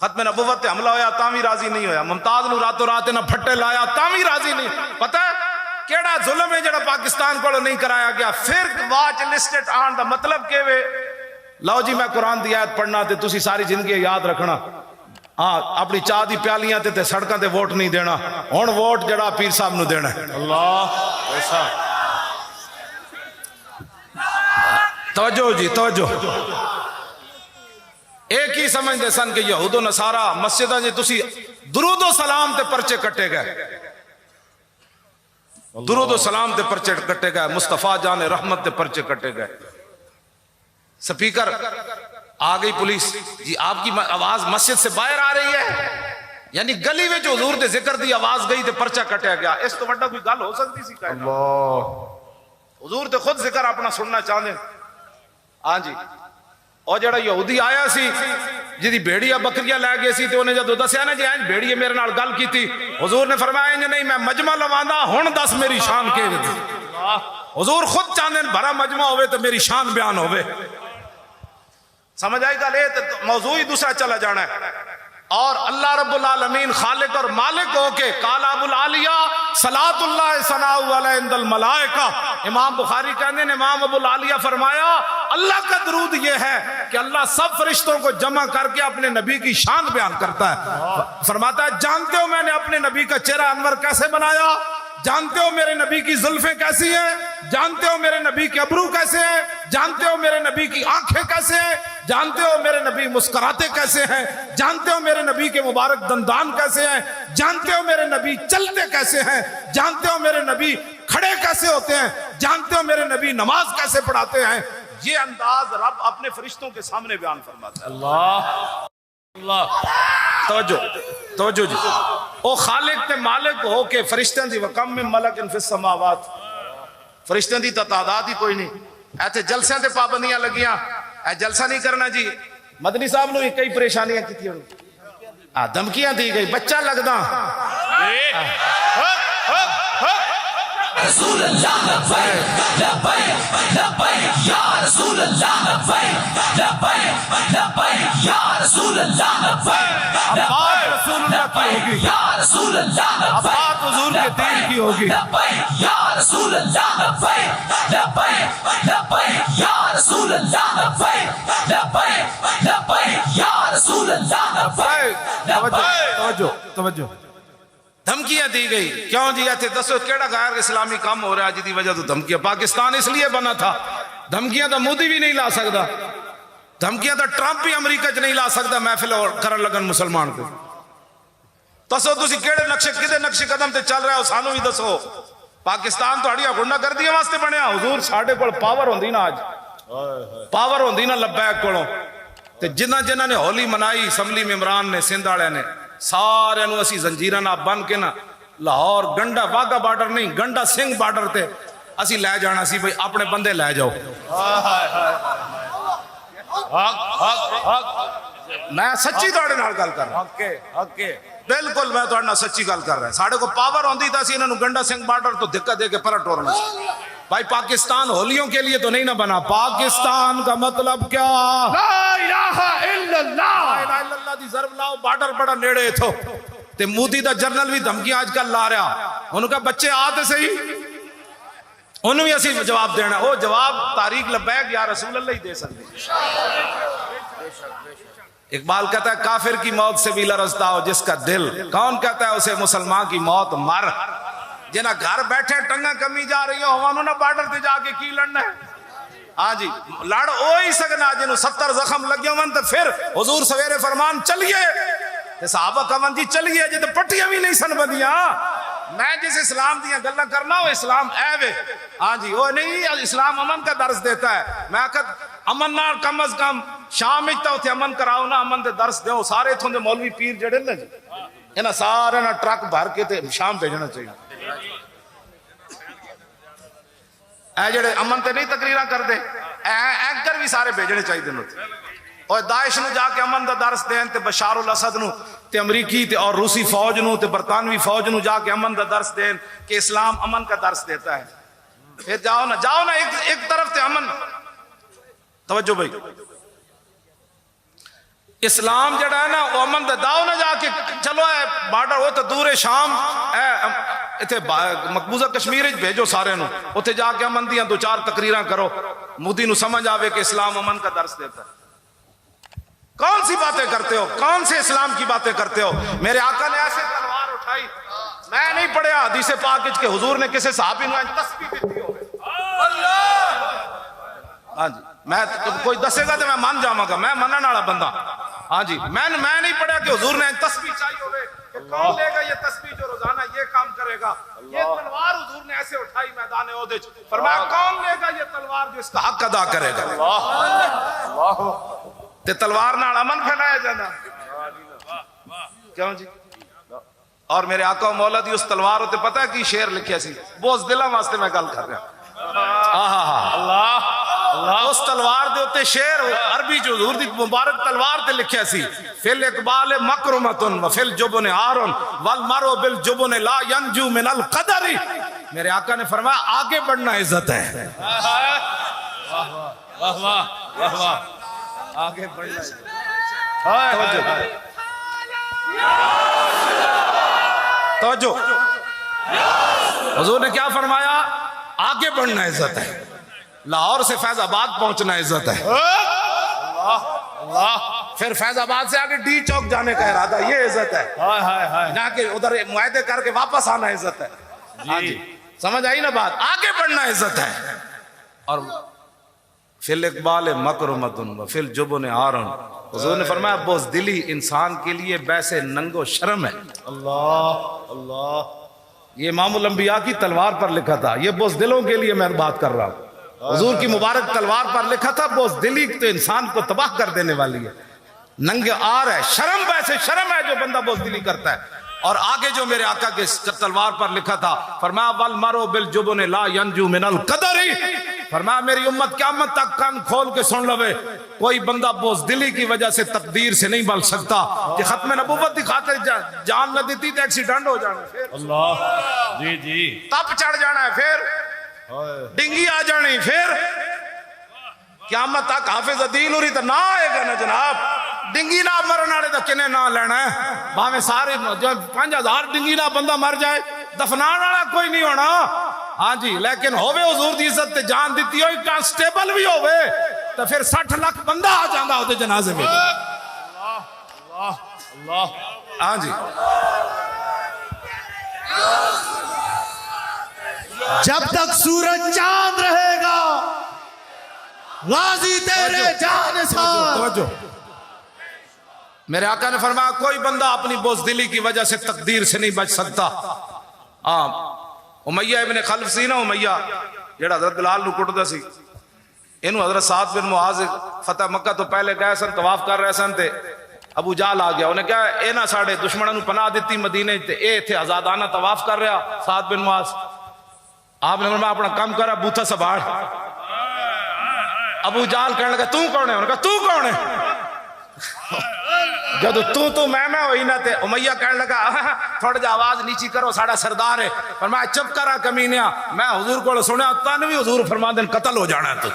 ختم نبوت تے حملہ ہویا تاں بھی راضی نہیں ہویا ممتاز نو راتوں رات نہ پھٹے لایا تاں بھی راضی نہیں پتہ ہے کیڑا ظلم ہے جڑا پاکستان کو نہیں کرایا گیا پھر واچ لسٹ آن دا مطلب کہ وے لو جی میں قرآن دی آیت پڑھنا تے تسی ساری زندگی یاد رکھنا ہاں اپنی چاہ دی پیالیاں تے سڑکاں تے ووٹ نہیں دینا ہن ووٹ جڑا پیر صاحب نو دینا ہے اللہ ایسا توجہ جی توجہ ایک ہی سمجھتے سن کہ یہود و نصارہ مسجدہ جی تسی درود و سلام تے پرچے کٹے گئے درود و سلام تے پرچے کٹے گئے مصطفیٰ جان رحمت تے پرچے کٹے گئے سپیکر آ گئی پولیس جی آپ کی آواز مسجد سے باہر آ رہی ہے یعنی گلی میں جو حضور دے ذکر دی آواز گئی تے پرچہ کٹیا گیا اس تو بڑا کوئی گل ہو سکتی سی کائنات اللہ حضور تے خود ذکر اپنا سننا چاہتے ہاں جی اور جڑا یہودی آیا سی جی بھیڑیاں بکریاں لے گئے سی تے انہیں جدو دسیا نا جی اینج بھیڑیے میرے نال گل کی تھی حضور نے فرمایا انج نہیں میں مجمع لواندا ہن دس میری شان کے حضور خود چاہتے ہیں بھرا مجمع ہوئے تو میری شان بیان ہوئے سمجھ آئی گل یہ موضوع ہی دوسرا چلا جانا ہے اور اللہ رب العالمین خالق اور مالک ہو کے قال ابو العالیہ صلاۃ اللہ ثناء علیہ عند الملائکہ امام بخاری کہتے ہیں امام ابو العالیہ فرمایا اللہ کا درود یہ ہے کہ اللہ سب فرشتوں کو جمع کر کے اپنے نبی کی شان بیان کرتا ہے فرماتا ہے جانتے ہو میں نے اپنے نبی کا چہرہ انور کیسے بنایا جانتے ہو میرے نبی کی زلفیں کیسی ہیں جانتے ہو میرے نبی کے ابرو کیسے ہیں جانتے ہو میرے نبی کی آنکھیں کیسے ہیں جانتے ہو میرے نبی مسکراتے کیسے ہیں جانتے ہو میرے نبی کے مبارک دندان کیسے ہیں جانتے ہو میرے نبی چلتے کیسے ہیں جانتے ہو میرے نبی کھڑے کیسے ہوتے ہیں جانتے ہو میرے نبی نماز کیسے پڑھاتے ہیں یہ انداز رب اپنے فرشتوں کے سامنے بیان فرماتا ہے اللہ اللہ توجہ توجہ جی او خالق تے مالک ہو کے فرشتوں دی وکم میں ملک فی السماوات فرشتوں دی تعداد ہی کوئی نہیں ایتھے جلسیاں تے پابندیاں لگیاں اے جلسہ نہیں کرنا جی مدنی صاحب نو کئی پریشانیاں کیتیاں دھمکیاں دی گئی بچہ لگدا رسول اللہ لبیک لبیک لبیک یا رسول اللہ لبیک لبیک لبیک یا رسول اللہ لبیک لبیک یا رسول اللہ بات حضور کے دین کی ہوگی لبیک یا رسول اللہ لبیک لبیک لبیک یا رسول اللہ لبیک لبیک لبیک یا رسول اللہ لبیک توجہ توجہ دھمکیاں دی گئی کیوں جی ایتھے دسو کیڑا غیر اسلامی کام ہو رہا ہے جدی وجہ تو دھمکیاں پاکستان اس لیے بنا تھا دھمکیاں تو مودی بھی نہیں لا سکتا دھمکیاں تو ٹرمپ بھی امریکہ چ نہیں لا سکتا محفل کرن لگن مسلمان کو دسو تسی کیڑے نقشے کدے نقش قدم تے چل رہا ہو سانو بھی دسو پاکستان تہاڈیاں گنڈا گردیاں واسطے بنیا حضور ساڈے کول پاور ہوندی نا اج پاور ہوندی نا لبیک کولوں تے جنہاں نے ہولی منائی اسمبلی ممبران نے سندھ والے نے سارے نو اسی زنجیراں نال بن کے نا لاہور گنڈا واگا بارڈر نہیں گنڈا سنگھ بارڈر تے اسی لے جانا سی بھئی اپنے بندے لے جاؤ میں سچی تواڈے نال گل کر رہا بالکل میں تواڈے نال سچی گل کر رہا ساڈے کو پاور ہوندی تا سی انہاں نوں گنڈا سنگھ بارڈر تو دھکا دے کے پرا ٹورنا سی بھائی پاکستان ہولیوں کے لیے تو نہیں نہ بنا پاکستان کا مطلب کیا لا الہ الا اللہ لا الہ الا اللہ دی ضرب لاؤ بارڈر بڑا نیڑے تھو تے مودی دا جرنل بھی دھمکیاں آج کل لا رہا انہوں کا بچے آتے صحیح انہوں بھی اسی جواب دینا وہ جواب تاریخ لبیک یا رسول اللہ ہی دے سکتے اقبال کہتا ہے کافر کی موت سے بھی لرزتا ہو جس کا دل کون کہتا ہے اسے مسلمان کی موت مر جنہ گھر بیٹھے ٹنگا کمی جا رہی ہو انہوں نے بارڈر تے جا کے کی لڑنا ہے ہاں جی لڑ او ہی سکنا جنہوں 70 زخم لگے ہوں تو پھر حضور سویرے فرمان چلیے صحابہ کمن جی چلیے جی تو پٹیاں بھی نہیں سن بدیاں میں جس اسلام دیا گلہ کرنا وہ اسلام اے وے ہاں جی وہ نہیں اسلام امن کا درس دیتا ہے میں کہتا امن نہ کم از کم شام اچھتا ہوتے امن کراؤ نا امن دے درس دیو سارے تھوں دے مولوی پیر جڑے نا جی انہاں سارے نا ٹرک بھر کے تے شام بھیجنا چاہیے اے جڑے امن تے نہیں تقریراں کر دے اینکر بھی سارے بھیجنے چاہیے دن ہوتے اور داعش نو جا کے امن دا درس دین تے بشار الاسد نو تے امریکی تے اور روسی فوج نو تے برطانوی فوج نو جا کے امن دا درس دین کہ اسلام امن کا درس دیتا ہے پھر جاؤ نا ایک طرف تے امن توجہ بھائی اسلام جڑا ہے نا وہ امن دا داؤ نہ جا کے چلو اے بارڈر ہو تو دور شام اے مقبوضہ کشمیر بھیجو سارے نو اتنے جا کے امن دیاں 2-4 تقریراں کرو مودی نو سمجھ آوے کہ اسلام امن کا درس دیتا ہے کون سی باتیں کرتے ہو کون سے اسلام کی باتیں کرتے ہو میرے آقا نے ایسے تلوار اٹھائی میں نہیں پڑھیا حدیث پاک کہ حضور نے کسی صحابی نے تسبیح دیتی ہو ہاں جی میں کوئی دسے گا تو میں مان جاواں گا میں منن والا بندہ ہاں جی میں نہیں پڑھیا کہ حضور نے تسبیح چاہیے ہوئے کہ کون لے گا یہ تسبیح جو روزانہ یہ کام کرے گا یہ تلوار حضور نے ایسے اٹھائی میدان عہد وچ فرمایا کون لے گا یہ تلوار جو اس کا حق ادا کرے گا اللہ تے تلوار نال امن پھیلایا جانا کیوں جی اور میرے آقا و مولا دی اس تلوار تے پتہ ہے کی شعر لکھیا سی بوز دلاں واسطے میں گل کر رہا اللہ اس تلوار دے اوتے شعر عربی جو حضور دی مبارک تلوار تے لکھیا سی فل اقبال مکرمتن و فل جبن عارن والمرء بالجبن لا ينجو من القدر میرے آقا نے فرمایا آگے بڑھنا عزت ہے واہ واہ واہ واہ آگے بڑھنا توجہ حضور نے کیا فرمایا آگے بڑھنا عزت ہے لاہور سے فیض آباد پہنچنا عزت ہے پھر فیض آباد سے آگے ڈی چوک جانے کا ارادہ یہ عزت ہے نہ کہ ادھر معاہدے کر کے واپس آنا عزت ہے ہاں جی سمجھ آئی نا بات آگے بڑھنا عزت ہے اور فل اقبال مکرمتن و فل جبن عارن حضور نے فرمایا بزدلی انسان کے لیے بیسے ننگو شرم ہے اللہ یہ امام الانبیاء کی تلوار پر لکھا تھا یہ بزدلوں کے لیے میں بات کر رہا ہوں حضور کی مبارک تلوار پر لکھا تھا بزدلی تو انسان کو تباہ کر دینے والی ہے ننگ آر ہے شرم ویسے شرم ہے جو بندہ بزدلی کرتا ہے اور آگے جو میرے آقا کے تلوار پر لکھا تھا فرمایا والمرء بالجبن لا ينجو من القدر فرمایا میری امت قیامت تک کان کھول کے سن لوے کوئی بندہ بزدلی کی وجہ سے تقدیر سے نہیں بل سکتا کہ ختم نبوت کی خاطر جان نہ دیتی تو ایکسیڈنٹ ہو جانا پھر اللہ جی جی تپ چڑھ جانا ہے پھر ڈنگی آ جانی پھر قیامت تک حافظ عدیل ہوری تو نہ آئے گا نا جناب ڈنگی نہ مرن والے تو کنے نہ لینا ہے باویں سارے 5000 ڈنگی نہ بندہ مر جائے دفنان والا کوئی نہیں ہونا ہاں جی لیکن ہووے حضور دی عزت تے جان دیتی ہوئی کانسٹیبل بھی ہووے تو پھر 60 لاکھ بندہ آ جاندہ ہوتے جنازے میں اللہ ہاں جی جب تک سورج چاند رہے گا غازی تیرے جان ساتھ میرے آقا نے فرمایا کوئی بندہ اپنی بزدلی کی وجہ سے تقدیر سے نہیں بچ سکتا امیہ ابن خلف سی نا امیہ جیڑا حضرت بلال نو کٹدا سی اینو حضرت سعد بن معاذ فتح مکہ تو پہلے گئے سن طواف کر رہے سن تے ابو جہل آ گیا انہیں کہا اے نہ ساڑے دشمنوں نو پناہ دیتی مدینے تے اے تھے آزادانہ طواف کر رہا سعد بن معاذ آپ نے فرمایا اپنا کام کرا بوتھا سبھاڑ ابو جال کہنے لگا تو کون ہے؟ انہوں نے کہا تو کون ہے؟ جدو تو میں ہوئی نہ تے امیہ کہنے لگا تھوڑا جا آواز نیچی کرو ساڑا سردار ہے، فرمایا چپ کرا کمینیا، میں حضور کو سنیا تن بھی حضور فرما دین قتل ہو جانا ہے تو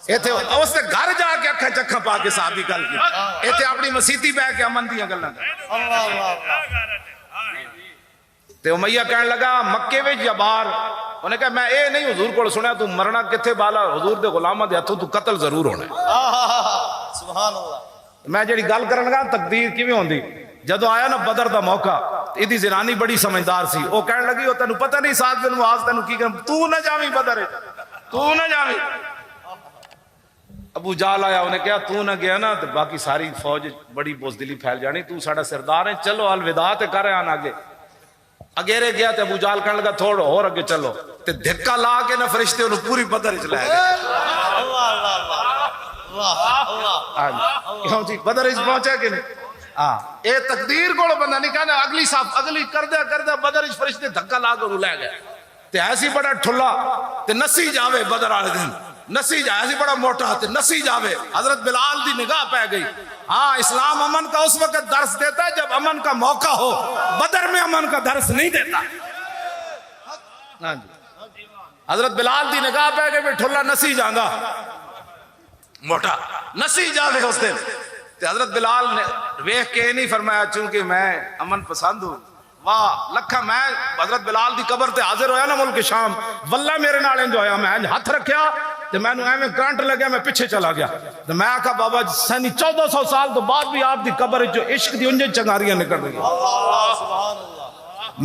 ایتھے اس نے گھر جا کے اکھا چکھا پا کے صحابی گل کی، ایتھے اپنی مسیتی بہ کے امن دیا گلاں تے امیہ کہنے لگا مکے وچ یا باہر؟ انہوں نے کہا میں اے نہیں حضور کو سنیا تو مرنا کتھے بالا، حضور دے غلاماں دے ہتھوں تو قتل ضرور ہونا ہے۔ سبحان اللہ۔ میں جڑی گل کرن لگا تقدیر کیویں ہوندی، جدو آیا نا بدر دا موقع، ایدی زنانی بڑی سمجھدار سی، وہ کہنے لگی وہ تینوں پتہ نہیں ساتھ بن معاذ تینوں کی کرم، تو نہ جاویں بدر ہے، تو نہ جاویں۔ ابو جال آیا، انہیں کہا تو نہ گیا نا تو باقی ساری فوج بڑی بزدلی پھیل جانی، تو ساڑا سردار ہے، چلو الوداع تے کر آن آگے۔ اگیرے گیا تے ابو جال کہنے لگا تھوڑا اور اگے چلو، تے دھکا لا کے نہ فرشتے انہوں پوری بدر اچ لے گئے۔ کیوں جی بدر اچ پہنچا کہ نہیں؟ اے تقدیر کو بندہ نہیں کہنا اگلی صاحب اگلی کردہ بدر اچ فرشتے دھکا لا کے انہوں لے گئے، تے ایسی بڑا ٹھلا تے نسی جاوے بدر آلے دن، نسی جا ایسی بڑا موٹا تے نسی جاوے۔ حضرت بلال دی نگاہ پہ گئی، ہاں اسلام امن کا اس وقت درس دیتا ہے جب امن کا موقع ہو، بدر میں امن کا درس نہیں دیتا۔ حضرت بلال دی نگاہ پہ گئی ٹھلا نسی جاندہ موٹا نسی جاوے اس دن، تے حضرت بلال نے ویکھ کے نہیں فرمایا چونکہ میں امن پسند ہوں، واہ لکھا میں حضرت بلال دی قبر تے حاضر ہویا نا ملک شام، واللہ میرے نال انج ہویا، میں ہاتھ رکھیا تے میں نوں ایویں کرنٹ لگیا، میں پیچھے چلا گیا تے میں آکھا بابا سنی 1400 سال تو بعد بھی آپ دی قبر جو عشق دی انجن چنگاریاں نکل رہی ہیں۔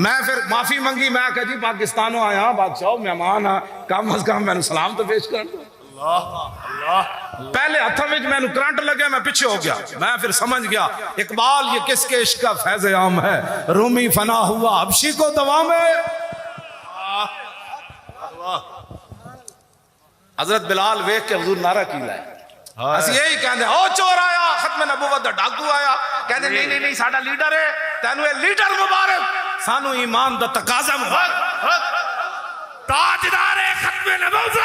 میں پھر معافی منگی، میں کہا جی پاکستانوں آیا بادشاہ مہمان ہاں، کم از کم میں نوں سلام تو پیش کر دو۔ پہلے ہتھوں وچ میں نوں کرنٹ لگیا، میں پیچھے ہو گیا، میں پھر سمجھ گیا اقبال یہ کس کے عشق کا فیض عام ہے، رومی فنا ہوا حبشی کو دوام ہے۔ حضرت بلال ویکھ کے حضور نعرہ کی لائے، اسی یہی کہندے او چور آیا، ختم نبوت دا ڈاکو آیا، کہندے نہیں ساڈا لیڈر ہے، تینوں اے لیڈر مبارک، سانو ایمان دا تقاضا مبارک، تاجدار ختم نبوت۔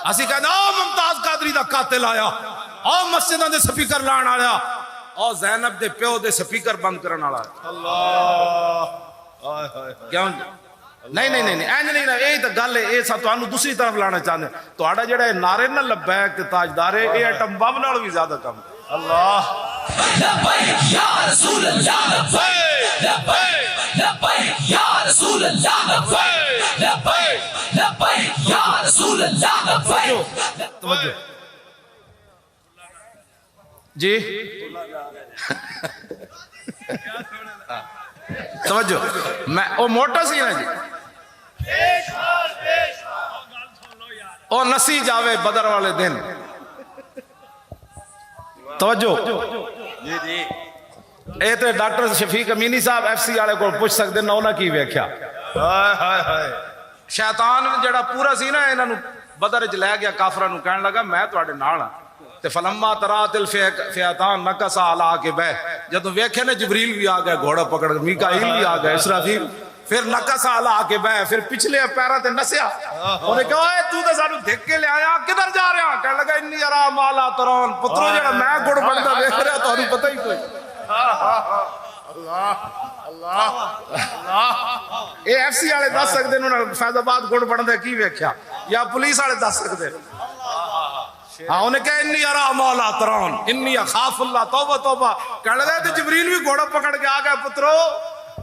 اسی کہندے او ممتاز قادری دا قاتل آیا، او مسجداں دے سپیکر لان آیا، او زینب دے پیو دے سپیکر بند کرن والا۔ اللہ کیوں نہیں اینج نہیں، یہی تو گل ہے، یہ سب تانوں دوسری طرف لانا چاہتے ہیں، تہاڈا جڑا نعرے نہ لبیک تے تاجدار ہے، یہ ایٹم بم نال بھی زیادہ کم۔ اللہ لبیک یا رسول اللہ، لبیک لبیک لبیک یا رسول اللہ، لبیک لبیک لبیک یا رسول اللہ، لبیک۔ توجہ جی توجہ، میں او موٹا سی نا جی، او نسی جاوے بدر والے دن، توجہ اے تے ڈاکٹر شفیق امینی صاحب ایف سی والے کو پوچھ سکتے نہ انہاں کی ویکھیا۔ شیطان جڑا پورا سی نا انہاں نوں بدر وچ لے گیا، کافراں نوں کہن لگا میں تواڈے نال ہاں، تے فلما ترات الفئتان نکص علی عقبہ، جدوں ویکھے نا جبریل بھی آ گیا گھوڑا پکڑ کے، میکائیل بھی آ گیا، اسرافیل، پھر نکص علی عقبہ، پھر پچھلے پیراں تے نسیا، انہوں نے کہا اے تو تے سانوں دھک کے لے آیا، کدھر جا رہے ہیں؟ کہنے لگا انی ارا ما لا ترون، پترو جڑا میں گڑ بندا ویکھ رہا تانوں پتہ ہی کوئی۔ اے ایف سی والے دس سکتے انہوں نے فیض آباد گڑ بندا کی ویکھیا، یا پولیس والے دس سکتے؟ ہاں انہیں کہا انی ارا ما لا ترون انی اخاف اللہ، توبہ توبہ۔ کہنے لگا تو جبریل بھی گھوڑا پکڑ کے آ گیا، پترو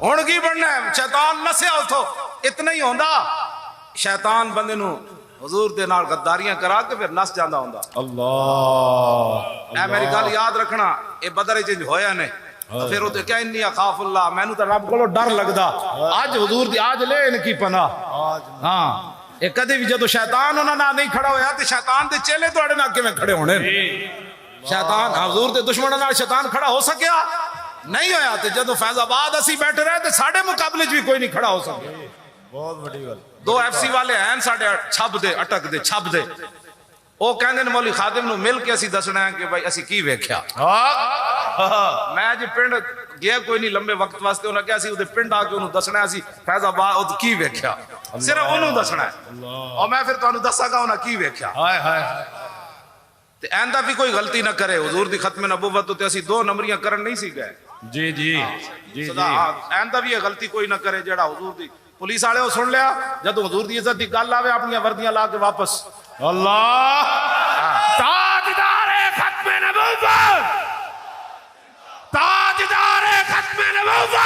ہن کی بننا ہے؟ شیطان نسیا اتھو، اتنا ہی ہوندا شیطان بندے نو حضور دے نال غداریاں کرا کے پھر نس جاندا ہوندا۔ اللہ اے میری گل یاد رکھنا، اے بدر وچ ہویا نے، پھر وہ کیا انی اخاف اللہ، مینوں تے رب کولوں ڈر لگدا، اج حضور دی آج لے ان کی پناہ۔ ہاں اے کدی بھی جدو شیطان انہاں نال نہیں کھڑا ہویا تے شیطان دے چیلے تواڈے نال کیویں کھڑے ہونے؟ شیطان حضور دے دشمناں نال شیطان کھڑا ہو سکیا نہیں ہویا، تے جدو فیض آباد اسی بیٹھے رہے تے ساڈے مقابلے بھی کوئی نہیں کھڑا ہو سکیا۔ بہت بڑی گل، دو ایف سی والے ہیں ساڈے چھپ دے اٹک دے چھپ دے، او کہندے نے مولوی خادم نو مل کے اسی دسنا ہے کہ بھائی اسی کی ویکھیا۔ میں جی پنڈ گیا کوئی نہیں لمبے وقت واسطے انہاں کیا سی اودے پنڈ آ کے انہوں دسنا ہے سی فیض آباد او کی ویکھیا صرف انہوں دسنا ہے اور میں پھر تانوں دساں گا انہاں کی ویکھیا ہائے ہائے تے ایندا بھی کوئی غلطی نہ کرے حضور دی ختم نبوت تے اسی 2 نمبریاں کرن نہیں سی گئے جی جی جی صدا ایندا بھی یہ غلطی کوئی نہ کرے جیڑا حضور دی پولیس والے سن لیا جدوں حضور دی عزت دی گل آوے اپنی وردیاں لا کے واپس اللہ تاجدار ختم نبوت تاجدار ختم نبوت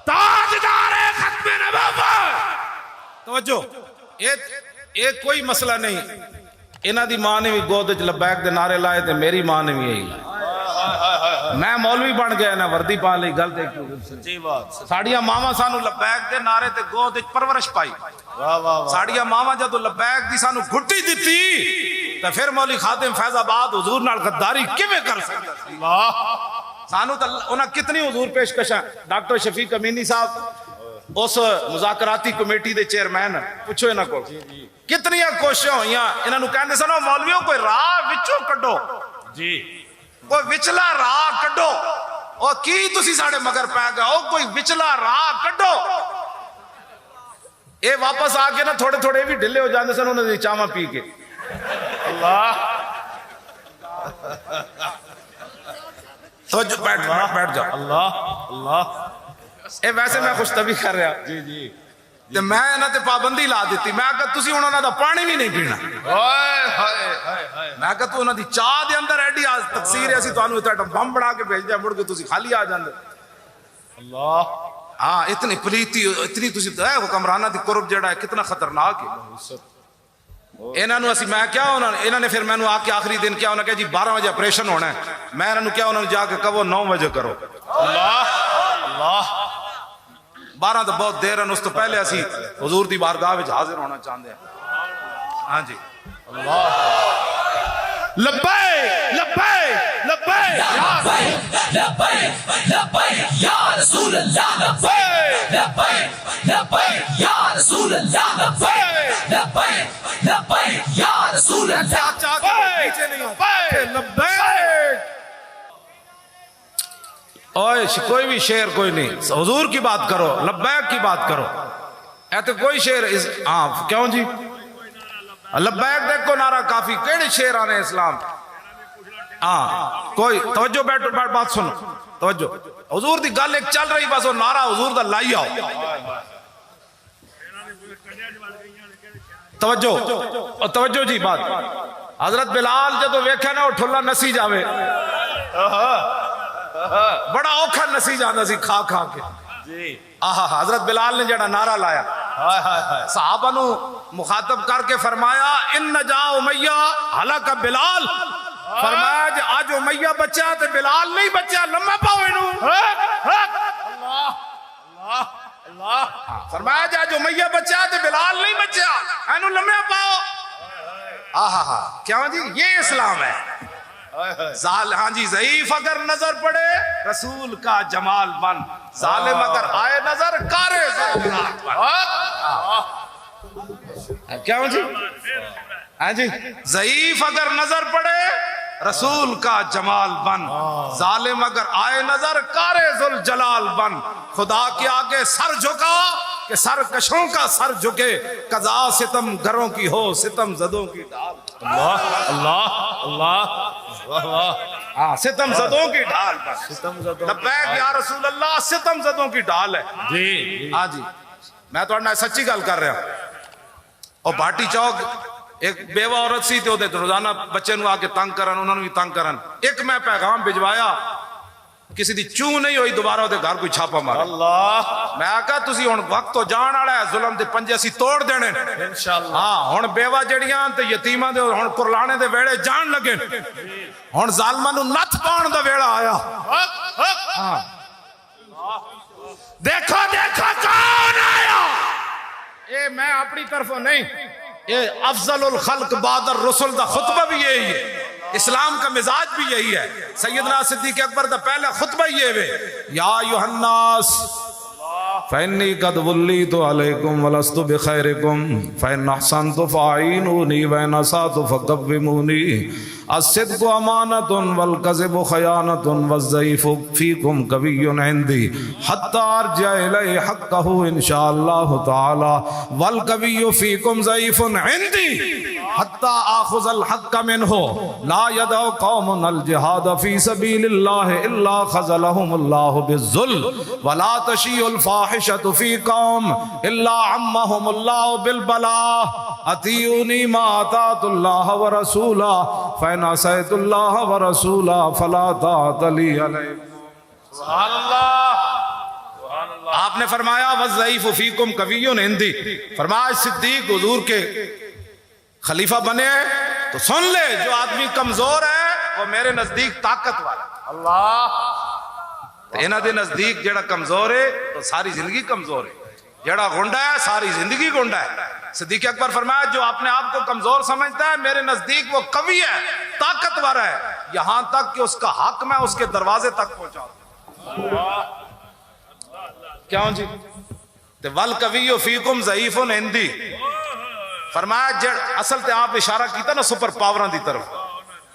تاجدار ختم نبوت توجہ ایک کوئی مسئلہ نہیں انہاں دی ماں نے بھی گود وچ لبیک دے نعرے لائے تے میری ماں نے بھی یہی لائے میں مولوی بن گیا نا وردی پا لئی گل تے سچی بات ساڑیاں ماواں سانو لبیک دے نعرے تے گود وچ پرورش پائی واہ واہ ساڑیاں ماواں جدوں لبیک دی سانو گھٹی دتی تے پھر مولوی خادم فیض آباد حضور نال غداری کیویں کر سکدا سی اللہ سانو تے انہاں کتنی حضور پیشکشاں ڈاکٹر شفیق امینی صاحب اس مذاکراتی کمیٹی دے چیئرمین پوچھو انہاں کول کتنی کوششاں ہوئیاں انہاں نوں کہندے سن مولویوں کوئی راہ وچوں کڈو جی کوئی وچلا راہ کڈو او کی تسی ساڈے مگر پے گئے او کوئی وچلا راہ کڈو اے واپس آ کے نا تھوڑے تھوڑے بھی ڈھلے ہو جاندے سن انہاں دی چاواں پی کے اللہ توجہ بیٹھ جاؤ اللہ اللہ اے ویسے میں خوش طبی کر رہا جی جی تے میں انہاں تے پابندی لا دتی میں کہ تسی ہن انہاں دا پانی بھی نہیں پینا ہائے ہائے ہائے ہائے میں کہ تو انہاں دی چاہ دے اندر ایڈی آج تقصیر ہے اسی تانوں تے بم بنا کے بھیج دیا مڑ کے تسی خالی آ جاندے اللہ ہاں اتنی پلیتی اتنی تسی حکمرانہ دی قرب جڑا ہے کتنا خطرناک ہے انہاں نو اسی میں کیا انہاں نے پھر مینوں آ کے آخری دن کیا انہاں کہ جی 12 بجے آپریشن ہونا ہے میں انہاں نو کیا انہاں جا کے کہو 9 بجے کرو اللہ اللہ 12 تو بہت دیر ہے اس تو پہلے اسی حضور دی بارگاہ وچ حاضر ہونا چاہندے ہیں ہاں جی لبیک لبیک لبیک لبیک لبیک لبیک یا رسول اللہ لبیک لبیک لبیک یا رسول اللہ لبیک لبیک لبیک یا رسول اللہ پیچھے نہیں ہو لبیک اوے کوئی بھی شعر کوئی نہیں حضور کی بات کرو لبیک کی بات کرو ایتے کوئی شعر ہاں کیوں جی لبیک دیکھو نعرہ کافی کیڑے شعر آنے اسلام ہاں کوئی توجہ بیٹھو بیٹھ بات سنو توجہ حضور دی گل ایک چل رہی بس وہ نعرہ حضور دا لائی آؤ توجہ توجہ جی بات حضرت بلال جدو ویکھے نا وہ ٹھلا نسی جاوے بڑا اوکھا نسی جانا سی کھا کھا کے جی آہا حضرت بلال نے جڑا نعرہ لایا ہائے ہائے ہائے صحابہ نو مخاطب کر کے فرمایا ان نجا امیہ ہلاک بلال فرمایا جی آج امیہ بچہ تے بلال نہیں بچہ لمحہ پاؤ انہوں اللہ اللہ اللہ فرمایا جی آج امیہ بچہ تے بلال نہیں بچہ انہوں لمحہ پاؤ آہا کیوں جی یہ اسلام ہے ہاں جی ضعیف اگر نظر پڑے رسول کا جمال بن ظالم اگر آئے نظر کارے ظلمات بن کیا ہوں جی ہاں جی ضعیف اگر نظر پڑے رسول کا جمال بن ظالم اگر آئے نظر کارے ذل جلال بن خدا کے آگے سر جھکا کہ سرکشوں کا سر جھکے قضا ستم گھروں کی ہو ستم زدوں کی ڈال اللہ اللہ اللہ واہ واہ ہاں ستم زدوں کی ڈال پر ستم زدوں لبیک یا رسول اللہ ستم زدوں کی ڈال ہے جی ہاں جی میں تو اڑنا سچی گل کر رہا ہوں اور بھاٹی چوک ایک بیوہ عورت سی تے روزانہ بچے نو آ کے تنگ کرن انہوں نے بھی تنگ کرن ایک میں پیغام بھجوایا کسی دی چوں نہیں ہوئی دوبارہ ہوتے گھر کوئی چھاپا مارا اللہ میں آکا تسی ہن وقت تو جان والا ہے ظلم دے پنجے اسی توڑ دینے انشاءاللہ ہاں ہن بیوہ جڑیاں تے یتیماں دے ہن قرلانے دے ویڑے جان لگے ہن ظالماں نو نت پاؤن دا ویڑا آیا ہاں دیکھو دیکھو کون آیا اے میں اپنی طرفوں نہیں اے افضل الخلق بعد الرسل دا خطبہ بھی یہی ہے اسلام کا مزاج بھی یہی ہے سیدنا صدیق اکبر دا پہلا خطبہ یہ ہے یا ایھا الناس فإنی قد ولیت علیکم ولست بخیرکم فإن احسنت فاعینونی وإن اسأت فقومونی الصدق امانۃ والکذب خیانۃ والضعیف فیکم قوی عندی حتی ارجع الیہ حقہ انشاء اللہ تعالی والقوی فیکم ضعیف عندی حتی آخذ الحق منہ لا يدع قوم الجہاد فی سبیل اللہ الا خذلهم اللہ بالذل ولا تشیع الفاحشۃ فی قوم الا عمهم اللہ بالبلاء اطیعونی ما اطاعت اللہ ورسولہ فإن عصیت اللہ ورسولہ فلا طاعۃ لی علیکم. سبحان اللہ. آپ نے فرمایا والضعیف فیکم قوی عندی، فرمایا صدیق حضور کے خلیفہ بنے تو سن لے جو آدمی کمزور ہے وہ میرے نزدیک طاقت والا. اللہ. انہاں دے نزدیک جڑا کمزور ہے تو ساری زندگی کمزور ہے، جڑا گنڈا ہے ساری زندگی گنڈا ہے. صدیق اکبر فرمایا جو اپنے آپ کو کمزور سمجھتا ہے میرے نزدیک وہ قوی ہے، طاقتور ہے، یہاں تک کہ اس کا حق میں اس کے دروازے تک پہنچاؤں. کیوں جی؟ والقوی فیکم ضعیف عندی، فرمایا اصل تے آپ اشارہ کیتا نا سپر پاوراں دی طرف.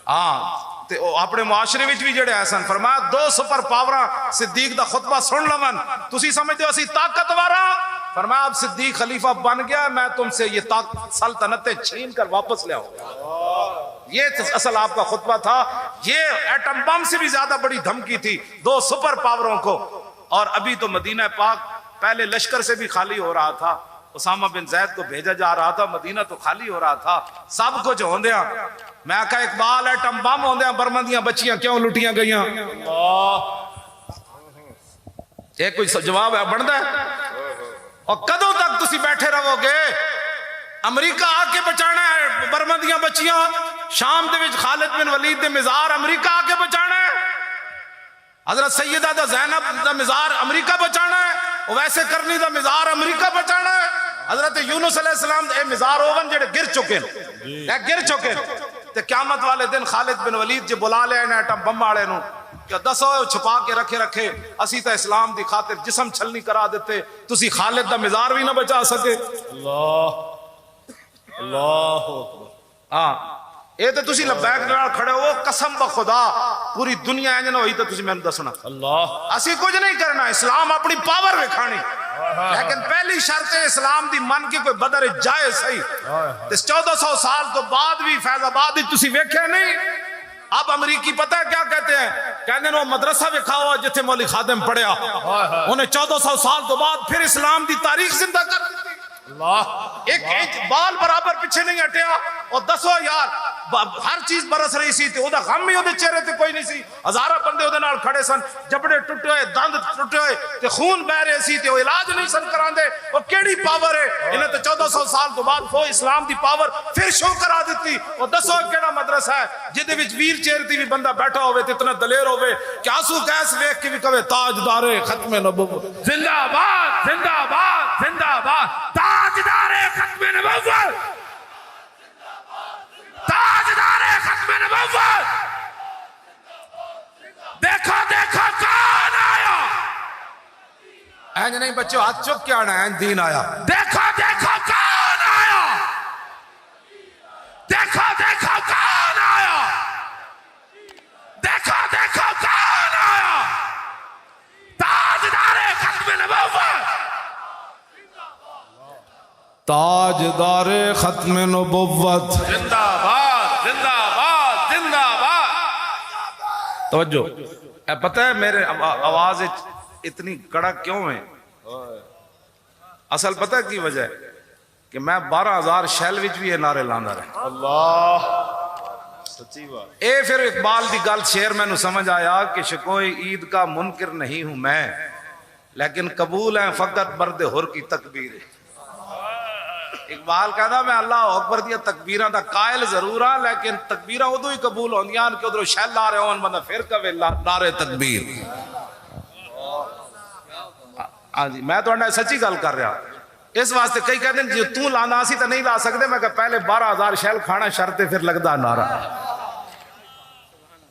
ہاں تے اپنے معاشرے وچ بھی جڑے ایسن، فرمایا دو سپر پاوراں صدیق دا خطبہ سن لون تسی سمجھدے ہو اسی طاقتور ہاں، فرمایا اب صدیق خلیفہ بن گیا میں تم سے یہ سلطنتیں چھین کر واپس لے آؤں. یہ اصل آپ کا خطبہ تھا. یہ ایٹم بم سے بھی زیادہ بڑی دھمکی تھی دو سپر پاوروں کو. اور ابھی تو مدینہ پاک پہلے لشکر سے بھی خالی ہو رہا تھا، اسامہ بن زید کو بھیجا جا رہا تھا، مدینہ تو خالی ہو رہا تھا، سب کچھ ہوندیاں. میں کہا اقبال ایٹم بم ہوندیاں برما دیاں بچیاں کیوں لٹیاں گئیاں؟ ایک کوئی جواب ہے بندا ہے؟ اور کدوں تک تسی بیٹھے رہو گے؟ امریکہ آ کے بچانا ہے برما دیاں بچیاں، شام دے وچ خالد بن ولید دے مزار امریکہ آ کے بچانا ہے، حضرت سیدہ دا زینب دا مزار امریکہ بچانا ہے، ویسے کرنی دا مزار امریکہ بچانا ہے. حضرت یونس علیہ السلام اے مزار اوون جڑے گر چکے گر چکے تے قیامت والے دن خالد بن ولید جے بلا لے ایٹم بم والے نو کہ دسو چھپا کے رکھے اسی تے اسلام دی خاطر جسم چھلنی کرا دیتے، تسی خالد دا مزار بھی نہ بچا سکے. اللہ اللہ اکبر. ہاں اے تے تسی لبیک نال کھڑے ہو، قسم بخدا پوری دنیا انج نہ ہوئی تے تسی مینوں دسنا. اللہ. اسی کچھ نہیں کرنا، اسلام اپنی پاور وکھانی، لیکن پہلی شرط ہے اسلام دی من کی کوئی بدر جائے صحیح. 1400 سال تو بعد بھی فیض آباد تسی ویکھے نہیں. اب امریکی پتہ ہے کیا کہتے ہیں؟ کہتے ہیں وہ مدرسہ وکھاؤ جتھے مولوی خادم پڑھیا، انہیں 1400 سال تو بعد پھر اسلام دی تاریخ زندہ کر دی. اللہ. ایک بال برابر پیچھے نہیں ہٹیا. اور دسو یار ہر چیز برس رہی سی تے اودا غم ہی اودے چہرے تے کوئی نہیں سی. ہزارہ بندے اودے نال کھڑے سن، جبڑے ٹوٹے ہوئے، دند ٹوٹے ہوئے تے خون بہ رہے سی تے وہ علاج نہیں سن کراندے. وہ کیڑی پاور ہے؟ انہیں تے 1400 سال تو بعد وہ اسلام دی پاور پھر شو کرا دیتی. اور دسو کیڑا مدرسہ ہے جدے وچ ویل چیئر تے بھی بندہ بیٹھا ہوئے تے اتنا دلیر ہوئے کہ آنسو گیس ویکھ کے بھی کہے تاجدار ختم نبوت زندہ باد زندہ باد زندہ باد تاجدار ختم نبوت تاجدار ختم نبوت. دیکھو دیکھو کون آیا. اینج نہیں بچوں ہاتھ چک کے آنا ہے، دین آیا. دیکھو دیکھو کون آیا. دیکھو دیکھو کون آیا. دیکھو دیکھو کون آیا. تاجدار ختم نبوت. تاجدار ختم نبوت. زندہ باد زندہ باد زندہ باد. توجہ اے پتہ ہے میرے آواز اتنی کڑک کیوں ہے؟ اصل پتہ ہے کی وجہ ہے کہ میں 12,000 شیل وچ بھی یہ نعرے لاندا رہا. اللہ سچی بات. اے پھر اقبال دی گل شعر میں نو سمجھ آیا کہ شکوئے عید کا منکر نہیں ہوں میں، لیکن قبول ہے فقط برد حر کی تکبیر. اقبال کہتا میں اللہ اکبر دیا تکبیراں دا قائل ضرور ہاں، لیکن تکبیراں ادو ہی قبول ہوندیاں کہ ادھر شیل لا رہے ہون بندہ پھر کہے نعرے تکبیر. ہاں جی میں تو سچی گل کر رہا. اس واسطے کئی کہتے ہیں جی تو لانا سی تو نہیں لا سکتے. میں کہ پہلے 12,000 شیل کھانا شرط پھر لگتا نعرہ.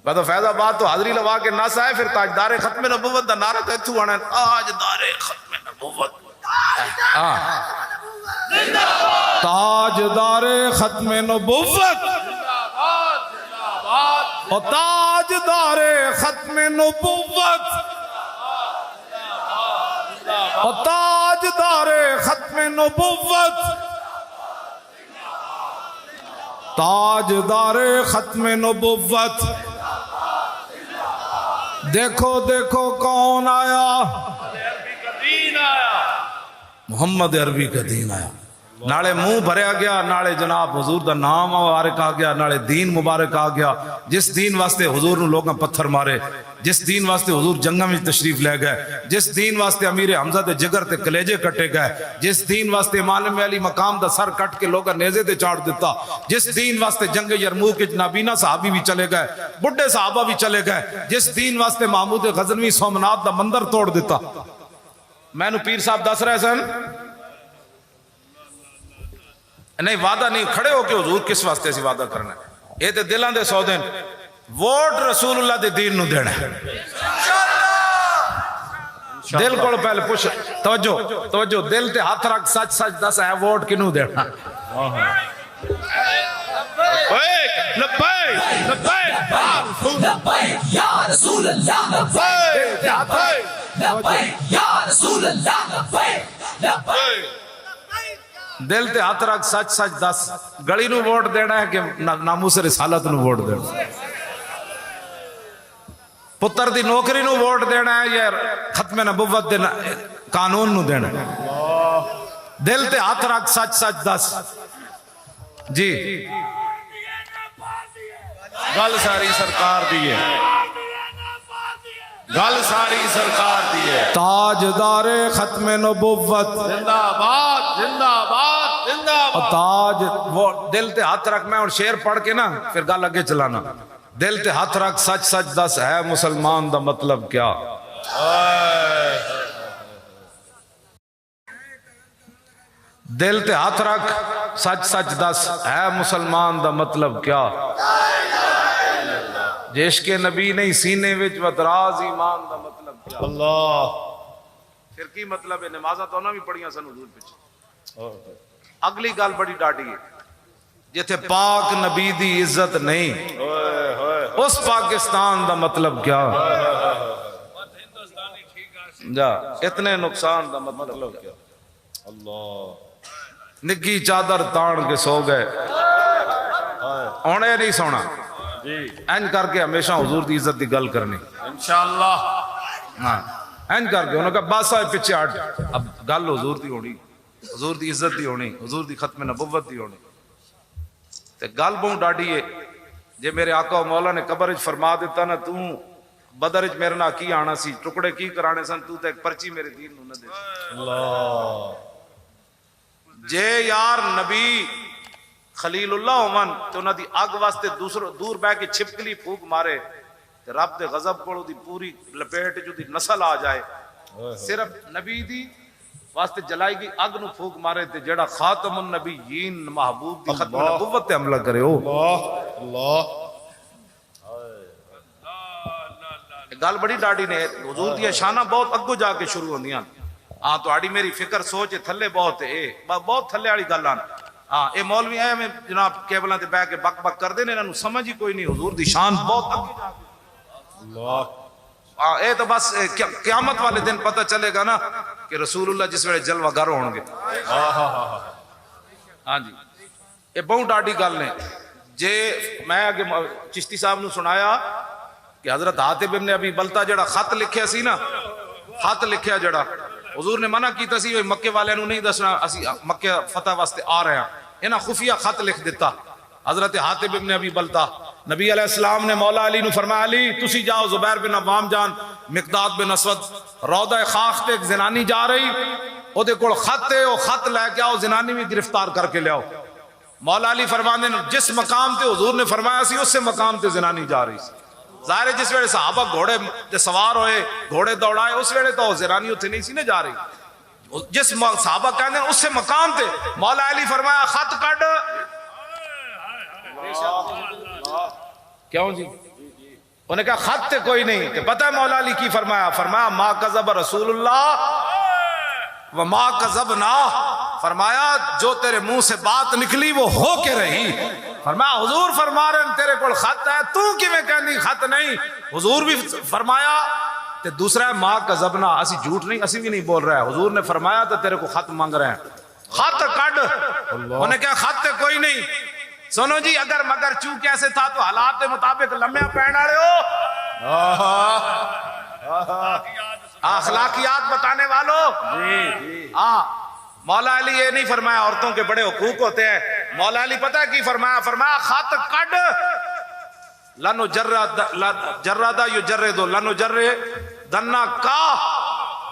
میں تو فیض آباد تو حاضری لوا کے نس آئے پھر تاجدار ختم نبوت دا نعرہ تو اتھو آنا تاجدار ختم نبوت. تاجدار ختم نبوت. اور تاجدار ختم نبوت، اور تاجدار ختم نبوت، تاجدار ختم نبوت، دیکھو دیکھو کون آیا، محمد عربی کا دین آیا۔ نالے منہ بھریا گیا، نالے جناب حضور دا نام مبارک آ گیا، نالے دین مبارک آ گیا۔ جس دین واسطے حضور نے لوگاں پتھر مارے، جس دین واسطے حضور جنگاں میں تشریف لے گئے، جس دین واسطے امیر حمزہ دے جگر تے کلیجے کٹے گئے، جس دین واسطے امام علی مقام دا سر کٹ کے لوگاں نیزے تے چاڑ دیتا، جس دین واسطے جنگ یرموک وچ نابینا صحابی بھی چلے گئے، بڈھے صحابہ بھی چلے گئے، جس دین واسطے محمود غزنوی سومنات دا مندر توڑ دیتا۔ میں نو پیر صاحب دس رہے سن، نہیں وعدہ نہیں، کھڑے ہو کے حضور کس واسطے سی وعدہ کرنا ہے، یہ تے دلاں دے سودے نے، ووٹ رسول اللہ دے دین نو دینا ہے۔ دل کو پہلے پوچھ، توجہ دل تے ہاتھ رکھ، سچ سچ دس ہے ووٹ کنوں دینا؟ لبیک یا رسول اللہ، لبیک یا رسول اللہ، لبیک لبیک۔ دل تے ہاتھ رکھ، سچ سچ دس، گلی نو ووٹ دینا ہے کہ ناموس رسالت نو ووٹ دینا؟ پتر دی نوکری نو ووٹ دینا ہے یا ختم نبوت دے قانون نو دینا ہے؟ دل تے ہاتھ رکھ، سچ سچ دس۔ جی گل ساری سرکار دی ہے، گل ساری سرکار دی ہے۔ تاجدار ختم نبوت زندہ باد، زندہ باد، زندہ باد۔ تاج وہ دل تے ہاتھ رکھ، میں اور شعر پڑھ کے نا پھر گل اگے چلانا۔ دل تے ہاتھ رکھ، سچ سچ دس، ہے مسلمان دا مطلب کیا؟ دل تے ہاتھ رکھ، سچ سچ دس، ہے مسلمان دا مطلب کیا؟ جیش کے نبی نہیں سینے وچ ودراز ایمان دا مطلب کیا؟ اللہ پھر کی مطلب ہے؟ نمازاں تو انہاں بھی پڑھیاں سن حضور پچھے۔ اگلی گل بڑی ڈاڈی ہے، جتھے پاک نبی دی عزت نہیں، اس پاکستان دا مطلب کیا؟ جا اتنے نقصان دا مطلب کیا؟ اللہ نگی چادر تان کے سو گئے، اونے نہیں سونا اینج کر کے ہمیشہ حضور دی عزت دی گل کرنی انشاءاللہ۔ ہاں اینج کر کے انہوں نے کہا بس آئے پیچھے ہٹ، اب گل حضور دی ہونی، حضور دی عزت دی ہونی، حضور دی ختم نبوت دی ہونی۔ تے گل بہت ڈاڈی ہے، جے میرے آقا و مولا نے قبر وچ فرما دیتا نا تو بدر وچ میرے نال کی آنا سی، ٹکڑے کی کرانے سن، تو تے ایک پرچی میرے دین نو نہ دے۔ اللہ جے یار نبی خلیل اللہ ہومن تو انہاں دی اگ واسطے دوسروں دور بہ کے چھپکلی پھوک مارے تے رب دے غضب کولوں دی پوری لپیٹ جو دی نسل آ جائے، صرف نبی دی واسطے جلائی گئی اگ نو پھوک مارے تے جڑا خاتم النبیین محبوب دی ختم نبوت تے حملہ کرے ہو۔ اللہ گل بڑی ڈاڈی نے، حضور دی شاناں بہت اگوں جا کے شروع ہوندیاں۔ ہاں تہاڈی میری فکر سوچ تھلے بہت ہے، بہت تھلے والی گل آن۔ ہاں اے مولوی آئے میں جناب کیبلاں تے بیٹھ کے بک بک کردے نے، انہاں نوں سمجھ ہی کوئی نہیں حضور دی شان بہت اگے جا کے۔ اللہ ہاں اے تو بس قیامت والے دن پتہ چلے گا نا کہ رسول اللہ جس ویلے جلوہ گر ہون گے۔ ہاں جی یہ بہت ڈاڈی گل نے۔ جے میں اگے چشتی صاحب نو سنایا کہ حضرت حاتب ابن ابی بلتا جڑا خط لکھیا سی نا، خط لکھیا جڑا حضور نے منع کیتا سی مکے والے نو نہیں دسنا اسی مکہ فتح واسطے آ رہے ہیں، انہاں خفیہ خط لکھ دیتا حضرت حاتب ابن ابی بلتا۔ نبی علیہ السلام نے مولا علی نو فرمایا علی تسی جاؤ، زبیر بن عوام جان، مقداد بن اسود، روضہ خاخ تے ایک زنانی جا رہی، او دے کول خط ہے، او خط لے کے آؤ، زنانی بھی گرفتار کر کے لے آؤ۔ مولا علی فرماندے جس مقام تے حضور نے فرمایا سی اس سے مقام تے زنانی جا رہی سی۔ ظاہر جس ویلے صحابہ گھوڑے تے سوار ہوئے، گھوڑے دوڑائے، اس ویلے تو زنانی اتنے نہیں سی نہ جا رہی، جس صحابہ کہندے اس سے مقام تے مولا علی فرمایا خط کڈ۔ کیوں جی؟ انہوں نے کہا خط تے کوئی نہیں، تے پتہ ہے مولا علی کی فرمایا؟ فرمایا ما کذب رسول اللہ وما کذبنا، فرمایا جو تیرے منہ سے بات نکلی وہ ہو کے رہی۔ فرمایا حضور فرما رہے ہیں تیرے کول خط ہے تو کیویں کہندی خط نہیں. حضور بھی فرمایا تے دوسرا ہے ماں کا زبنا, اسی جھوٹ نہیں اسی بھی نہیں بول رہا ہے. حضور نے فرمایا تو تیرے کو خط مانگ رہے ہیں, خط کڈ. انہوں نے کہا خط تے کوئی نہیں. سنو جی اگر مگر چونکہ ایسے تھا تو حالات کے مطابق لمحہ پہن والے ہو, اخلاقیات بتانے والوں. ہاں مولا علی یہ نہیں فرمایا عورتوں کے بڑے حقوق ہوتے ہیں. مولا علی پتہ ہے کی فرمایا, فرمایا خط کڈ لنو جرادہ یو جرے دو لنو جرے دنا کا,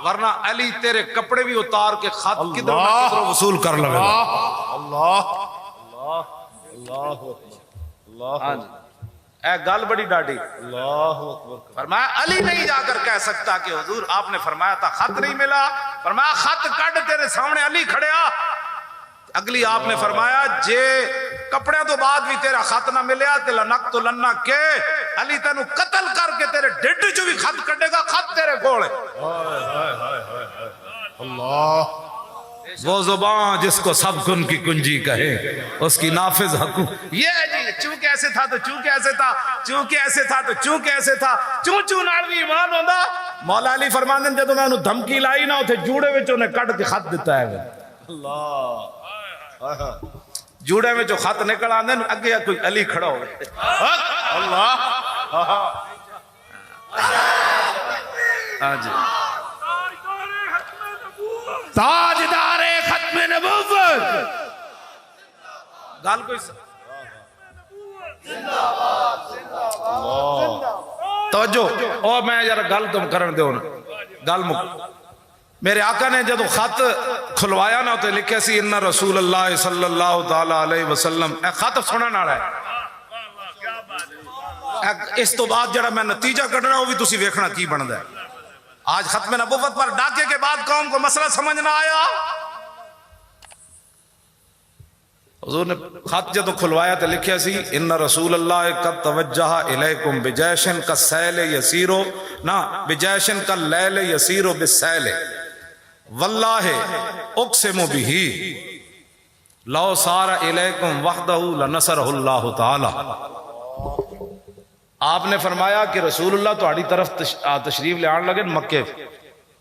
ورنہ علی تیرے کپڑے بھی اتار کے خط کدھر نہ کدھر وصول کر لگے. اے گل بڑی ڈاڈی. فرمایا علی نہیں جا کر کہہ سکتا کہ حضور آپ نے فرمایا تھا خط نہیں ملا. فرمایا خط کڈ, تیرے سامنے علی کھڑیا. اگلی آپ نے فرمایا جے کپڑے تو بعد بھی تیرا خط نہ ملیا تے لنک تو لنا کے علی تینو قتل کر کے تیرے ڈیڈ جو بھی خط کٹے گا, خط تیرے کول ہے. اللہ وہ زبان جس کو سب کن کی کنجی کہے اس کی نافذ حکم. یہ جی چونکہ ایسے تھا تو چونکہ ایسے تھا, چونکہ ایسے تھا تو چونکہ ایسے تھا, چوں چوں نال بھی ایمان ہوندا. مولا علی فرماندے جدوں میں انہوں دھمکی لائی نا اوتھے جوڑے وچ انہیں کڈ کے خط دتا ہے. جوڑے میں جو خط نکل آندے اگے کوئی علی کھڑا ہو. اللہ جی تاجدار ختم نبوت. گل کوئی توجہ او میں یار گل تم کرن دیو نا, گل مک. میرے آقا نے جدو خط کھلوایا نا تو لکھے سی ان رسول اللہ صلی اللہ تعالی علیہ وسلم. اے خط سنن والا ہے. اس تو بعد جڑا میں نتیجہ کڈنا وہ بھی تسی ویکھنا کی بندا ہے. آج ختم نبوت پر ڈاکے کے بعد قوم کو مسئلہ سمجھ نہ آیا. حضور نے خط جدو کھلوایا تو لکھیا سی ان رسول اللہ قد توجہ الیکم بجیشن کا سیل یسیرو نا بجیشن کا لیل یسیرو بالسیل واللہ اقسم بہی لو سار الیکم وحدہ لنصرہ اللہ تعالی. آپ نے فرمایا کہ رسول اللہ تہاڈی طرف تشریف لے آن لگے مکے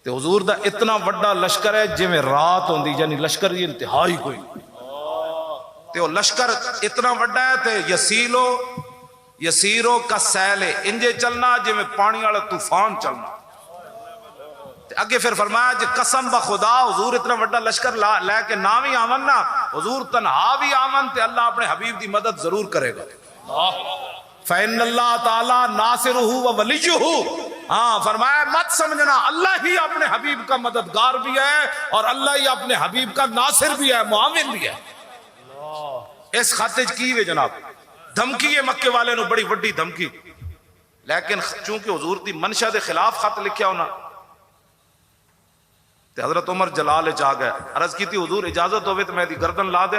تے حضور دا اتنا وڈا لشکر ہے جویں رات ہوندی, یعنی لشکر دی انتہائی کوئی تے وہ لشکر اتنا وڈا ہے تے یسیرو کا سیل انجے چلنا جویں پانی والا طوفان چلنا. تے اگے پھر فرمایا جے قسم بخدا حضور اتنا وڈا لشکر لے کے نہ بھی آون نا, حضور تنہا بھی آون تے اللہ اپنے حبیب دی مدد ضرور کرے گا. فَإِنَّ اللَّهَ تَعَالَى نَاصِرُهُ وَوَلِيُّهُ. ہاں فرمایا مت سمجھنا اللہ ہی اپنے حبیب کا مددگار بھی ہے اور اللہ ہی اپنے حبیب کا ناصر بھی ہے, معاون بھی ہے. اس خط کی ہوئے جناب دھمکی ہے مکے والے نو, بڑی وڈی دھمکی. لیکن چونکہ حضور دی منشا دے خلاف خط لکھیا ہونا تے حضرت عمر جلال چاہ گئے. عرض کی تھی حضور اجازت ہوئے تو میں دی گردن لا دے.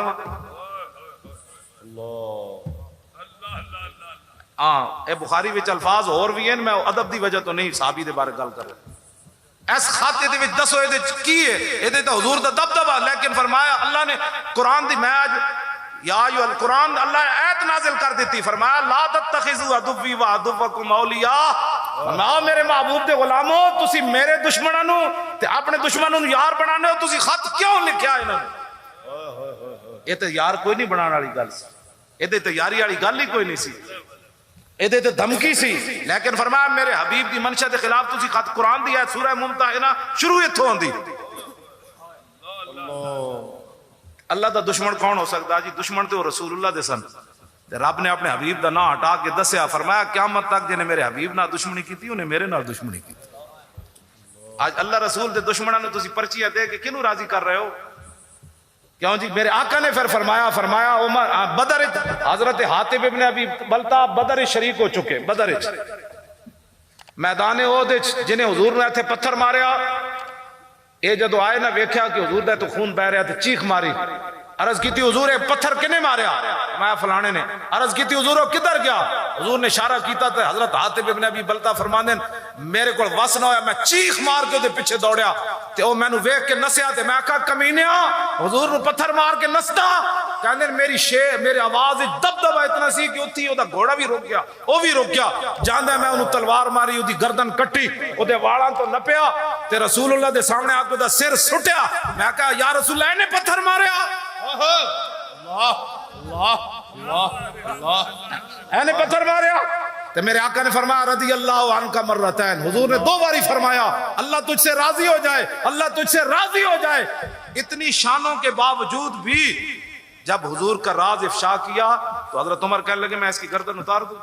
ہاں اے بخاری وچ الفاظ اور بھی ہیں, میں ادب دی وجہ تو نہیں صحابی دے بارے گل کر رہا. اس خط دے وچ دسو اے کی ہے, اے تے حضور دا دبدبا. لیکن فرمایا اللہ نے قرآن دی, میں آج یا ایھا القرآن اللہ ایت نازل کر دیتی. فرمایا لا تتخذوا عدوی وعدوکم اولیاء. فرمایا میرے محبوب دے غلامو تسی میرے دشمناں نو تے اپنے دشمناں نو یار بنانے ہو, تسی خط کیوں لکھیا انہاں نو؟ اے تے یار کوئی نہیں بنان والی گل سی, اے تے یاری والی گل ہی کوئی نہیں سی, اے تے دھمکی سی. لیکن فرمایا میرے حبیب دی منشا دے خلاف تسی خط قرآن دی ہے سورہ ممتحنہ شروع ایتھوں ہوندی. اللہ دا دشمن کون ہو سکتا جی؟ دشمن تو رسول اللہ دے سن. رب نے اپنے حبیب دا نام ہٹا کے دسیا, فرمایا قیامت تک جنہیں میرے حبیب نال دشمنی کیتی انہیں میرے نال دشمنی کیتی. آج اللہ رسول دے دشمناں نوں تسی پرچیاں دے کے کینوں راضی کر رہے ہو؟ کیوں جی؟ میرے آقا نے پھر فرمایا عمر بدر, حضرت حاتب ابن ابی بلتا بدر شریک ہو چکے. بدر میدان احد جنہیں حضور نے ایتھے پتھر ماریا, اے جدو آئے نہ ویکھیا کہ حضور دے تو خون بہ رہا تے چیخ ماری. عرض کی تھی حضور اے پتھر کنے ماریا؟ میں فلانے نے. عرض کی تھی حضور کدھر گیا؟ حضور نے اشارہ کیتا تے حضرت حاتب ابن ابی بلتا فرماندے میرے کول وس نہ ہویا, میں چیخ مار کے دے پیچھے دوڑیا تے او مینوں ویکھ کے نسیا تے میں کہا کمینیا حضور نو پتھر مار کے نسدا کہندے میری آواز دبدبا اتنا سی کہ اتھی دا گھوڑا بھی رک گیا وہ بھی رک گیا جاندے میں انہوں تلوار ماری دی گردن کٹی او دے والاں تو نپیا تے رسول اللہ دے سامنے آ کے دا سر سٹیا میں کہا یا رسول اللہ نے پتھر ماریا نے پتھر ماریا تو میرے آقا نے فرمایا رضی اللہ عنہ کا مرتین حضور نے 2 باری فرمایا اللہ تجھ سے راضی ہو جائے اللہ تجھ سے راضی ہو جائے اتنی شانوں کے باوجود بھی جب حضور کا راز افشا کیا تو حضرت عمر کہنے لگے میں اس کی گردن اتار دوں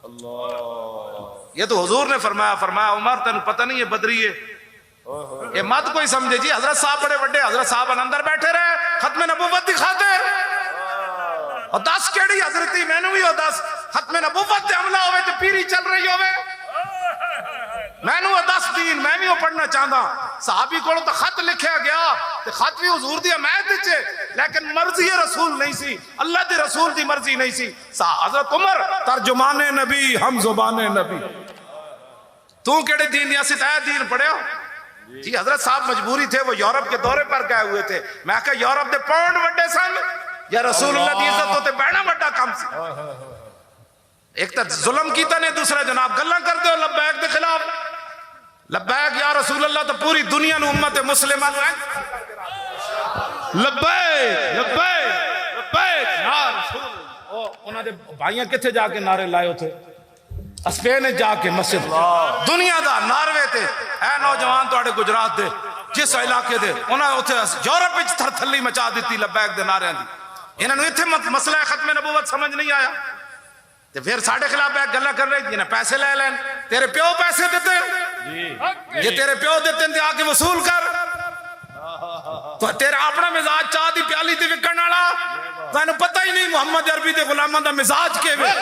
اللہ یہ تو حضور نے فرمایا عمر تینوں پتہ نہیں یہ بدری ہے یہ مت کوئی سمجھے جی حضرت صاحب بڑے بڑے حضرت صاحب اندر بیٹھے رہے ختم نبوت دکھاتے اور 10 کیڑی حضرتی میں نے بھی ہو 10 ختم نبوت دے حملہ ہوئے تو پیری چل رہی ہوئے میں نے وہ 10 دین میں بھی وہ پڑھنا چاہتا صحابی کو تو خط لکھیا گیا تو خط بھی حضور دیا میں دیچے لیکن مرضی رسول نہیں سی اللہ دی رسول دی مرضی نہیں سی حضرت عمر ترجمان نبی ہم زبان نبی تو کیڑے دین دیا ستایا دین پڑھے ہو جی حضرت صاحب مجبوری تھے وہ یورپ کے دورے پر گئے ہوئے تھے میں کہا یورپ دے پاؤنڈ وڈے سن یا رسول اللہ دی عزت ہوتے بہنا وڈا کام سی ایک تر ظلم کیتا نے دوسرا جناب گلہ کر دے لبیک دے خلاف لبیک یا رسول اللہ تو پوری دنیا نو امت مسلمان لبیک لبیک لبیک یا رسول اللہ انہاں دے بھائیاں کتھے جا کے نعرے لائے ہوتے اسپین جا کے مسجد دنیا دا ناروے تے اے نوجوان تو گجرات دے جس علاقے دے انہاں اتھے یورپ وچ تھر تھلی مچا دیتی لبیک دے نعرے دی انہاں نو ایتھے مسئلہ ختم نبوت سمجھ نہیں آیا تے پھر ساڈے خلاف بیک گلاں کر رہے جنہیں پیسے لے لین تیرے پیو پیسے دیتے یہ تیرے پیو دیتے تے آ کے وصول کر تو تیرا اپنا مزاج چاہ دی پیالی تے وکن والا تینوں پتہ ہی نہیں محمد عربی دے غلاماں دا مزاج کیویں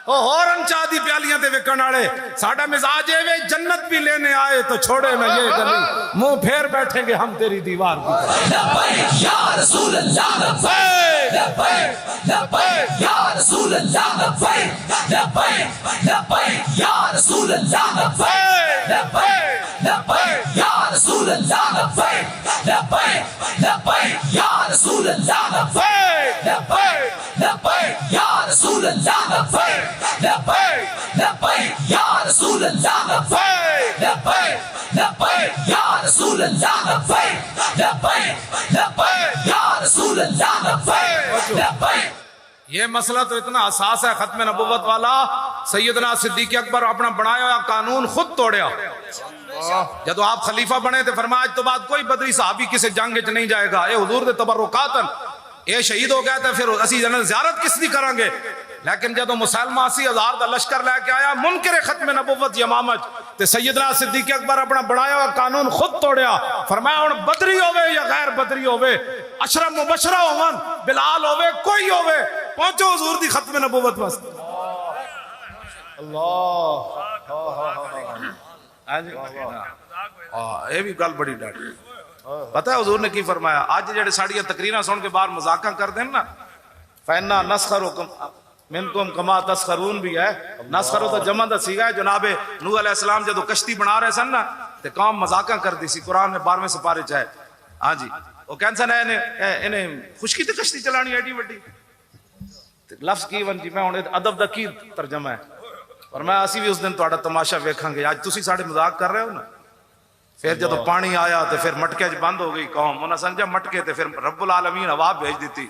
ہورن چاہ دی پیالیاں تے وکن والے ساڈا مزاج ہے جنت بھی لینے آئے تو چھوڑے نہ یہ گلی منہ پھیر بیٹھیں گے ہم تیری دیوار کی لبیک یا رسول اللہ لبیک لبیک لبیک یا رسول اللہ لبیک لبیک لبیک یا رسول اللہ لبیک لبیک لبیک یا رسول اللہ لبیک لبیک لبیک یا رسول اللہ لبیک لبیک لبیک یا رسول اللہ لبیک لبیک لبیک یا رسول اللہ لبیک لبیک لبیک یا رسول اللہ لبیک لبیک لبیک یا رسول اللہ لبیک لبیک یہ مسئلہ تو اتنا حساس ہے ختم نبوت والا سیدنا صدیق اکبر اپنا بنایا ہوا قانون خود توڑیا جب آپ خلیفہ بنے تھے فرمایا آج تو بعد کوئی بدری صحابی کسی جنگ چ نہیں جائے گا اے حضور دے تبرکاتن اے شہید ہو گیا تھا پھر اسی جنت زیارت کس دی کریں گے لیکن جب مسلمہ 80,000 دا لشکر لے کے آیا منکر ختم نبوت یمامت تے سیدنا صدیق اکبر اپنا بنایا ہوا قانون خود توڑیا فرمایا ہن بدری ہوئے یا غیر بدری ہوئے اشرف مبشرہ ہون بلال ہوئے کوئی ہوئے پہنچو حضور دی ختم نبوت بس اللہ اے بھی گل بڑی ڈاڑی پتہ ہے حضور نے کی فرمایا آج جڑے ساڑیاں تقریراں سن کے باہر مذاقاں کر دیں نا فَإِنَّا نَسْخَرُكُمْ منکم کما تسخرون بھی ہے نسخرو تو جمع دا سیگا ہے جناب نوح علیہ السلام جدو کشتی بنا رہے سن نا تے قوم مذاقاں کر دی سی قرآن میں 12ویں سپارے چاہے ہاں جی وہ کہن سن انہیں خشکی تے کشتی چلانی ایڈی وڈی لفظ کی ون جی میں ہوں ادب دا کی ترجمہ ہے اور میں اسی بھی اس دن تہاڈا تماشا ویکھاں گے آج تسی ساڈے مذاق کر رہے ہو نا پھر جدو پانی آیا تے پھر مٹکے چ بند ہو گئی قوم انہاں سمجھا مٹکے تے پھر رب العالمین ہوا بھیج دیتی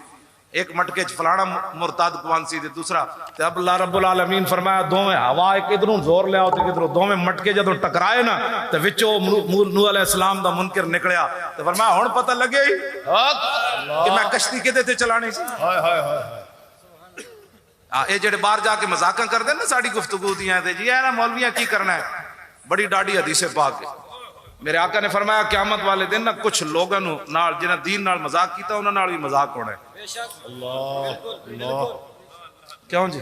ایک مٹکے چ فلانا مرتاد کون سی تے دوسرا تے اب اللہ رب العالمین فرمایا دوویں ہوا ایک ادھروں زور لے آؤ تے ادھروں دوویں مٹکے جدوں ٹکرائے نا تے وچوں نوح علیہ السلام دا منکر نکلیا تے فرمایا ہن پتہ لگے کہ میں کشتی کدے تے چلانی سی ہائے ہائے ہائے اے جڑے باہر جا کے مذاقاں کر دے نا ساڈی گفتگو دیاں تے جی اے نا مولویاں کی کرنا ہے بڑی ڈاڈی حدیث پاک ہے میرے آقا نے فرمایا قیامت والے دن نا کچھ لوگوں نال جنہاں دین نال مذاق کیتا انہاں نال بھی مذاق ہونا ہے اللہ اللہ کیوں جی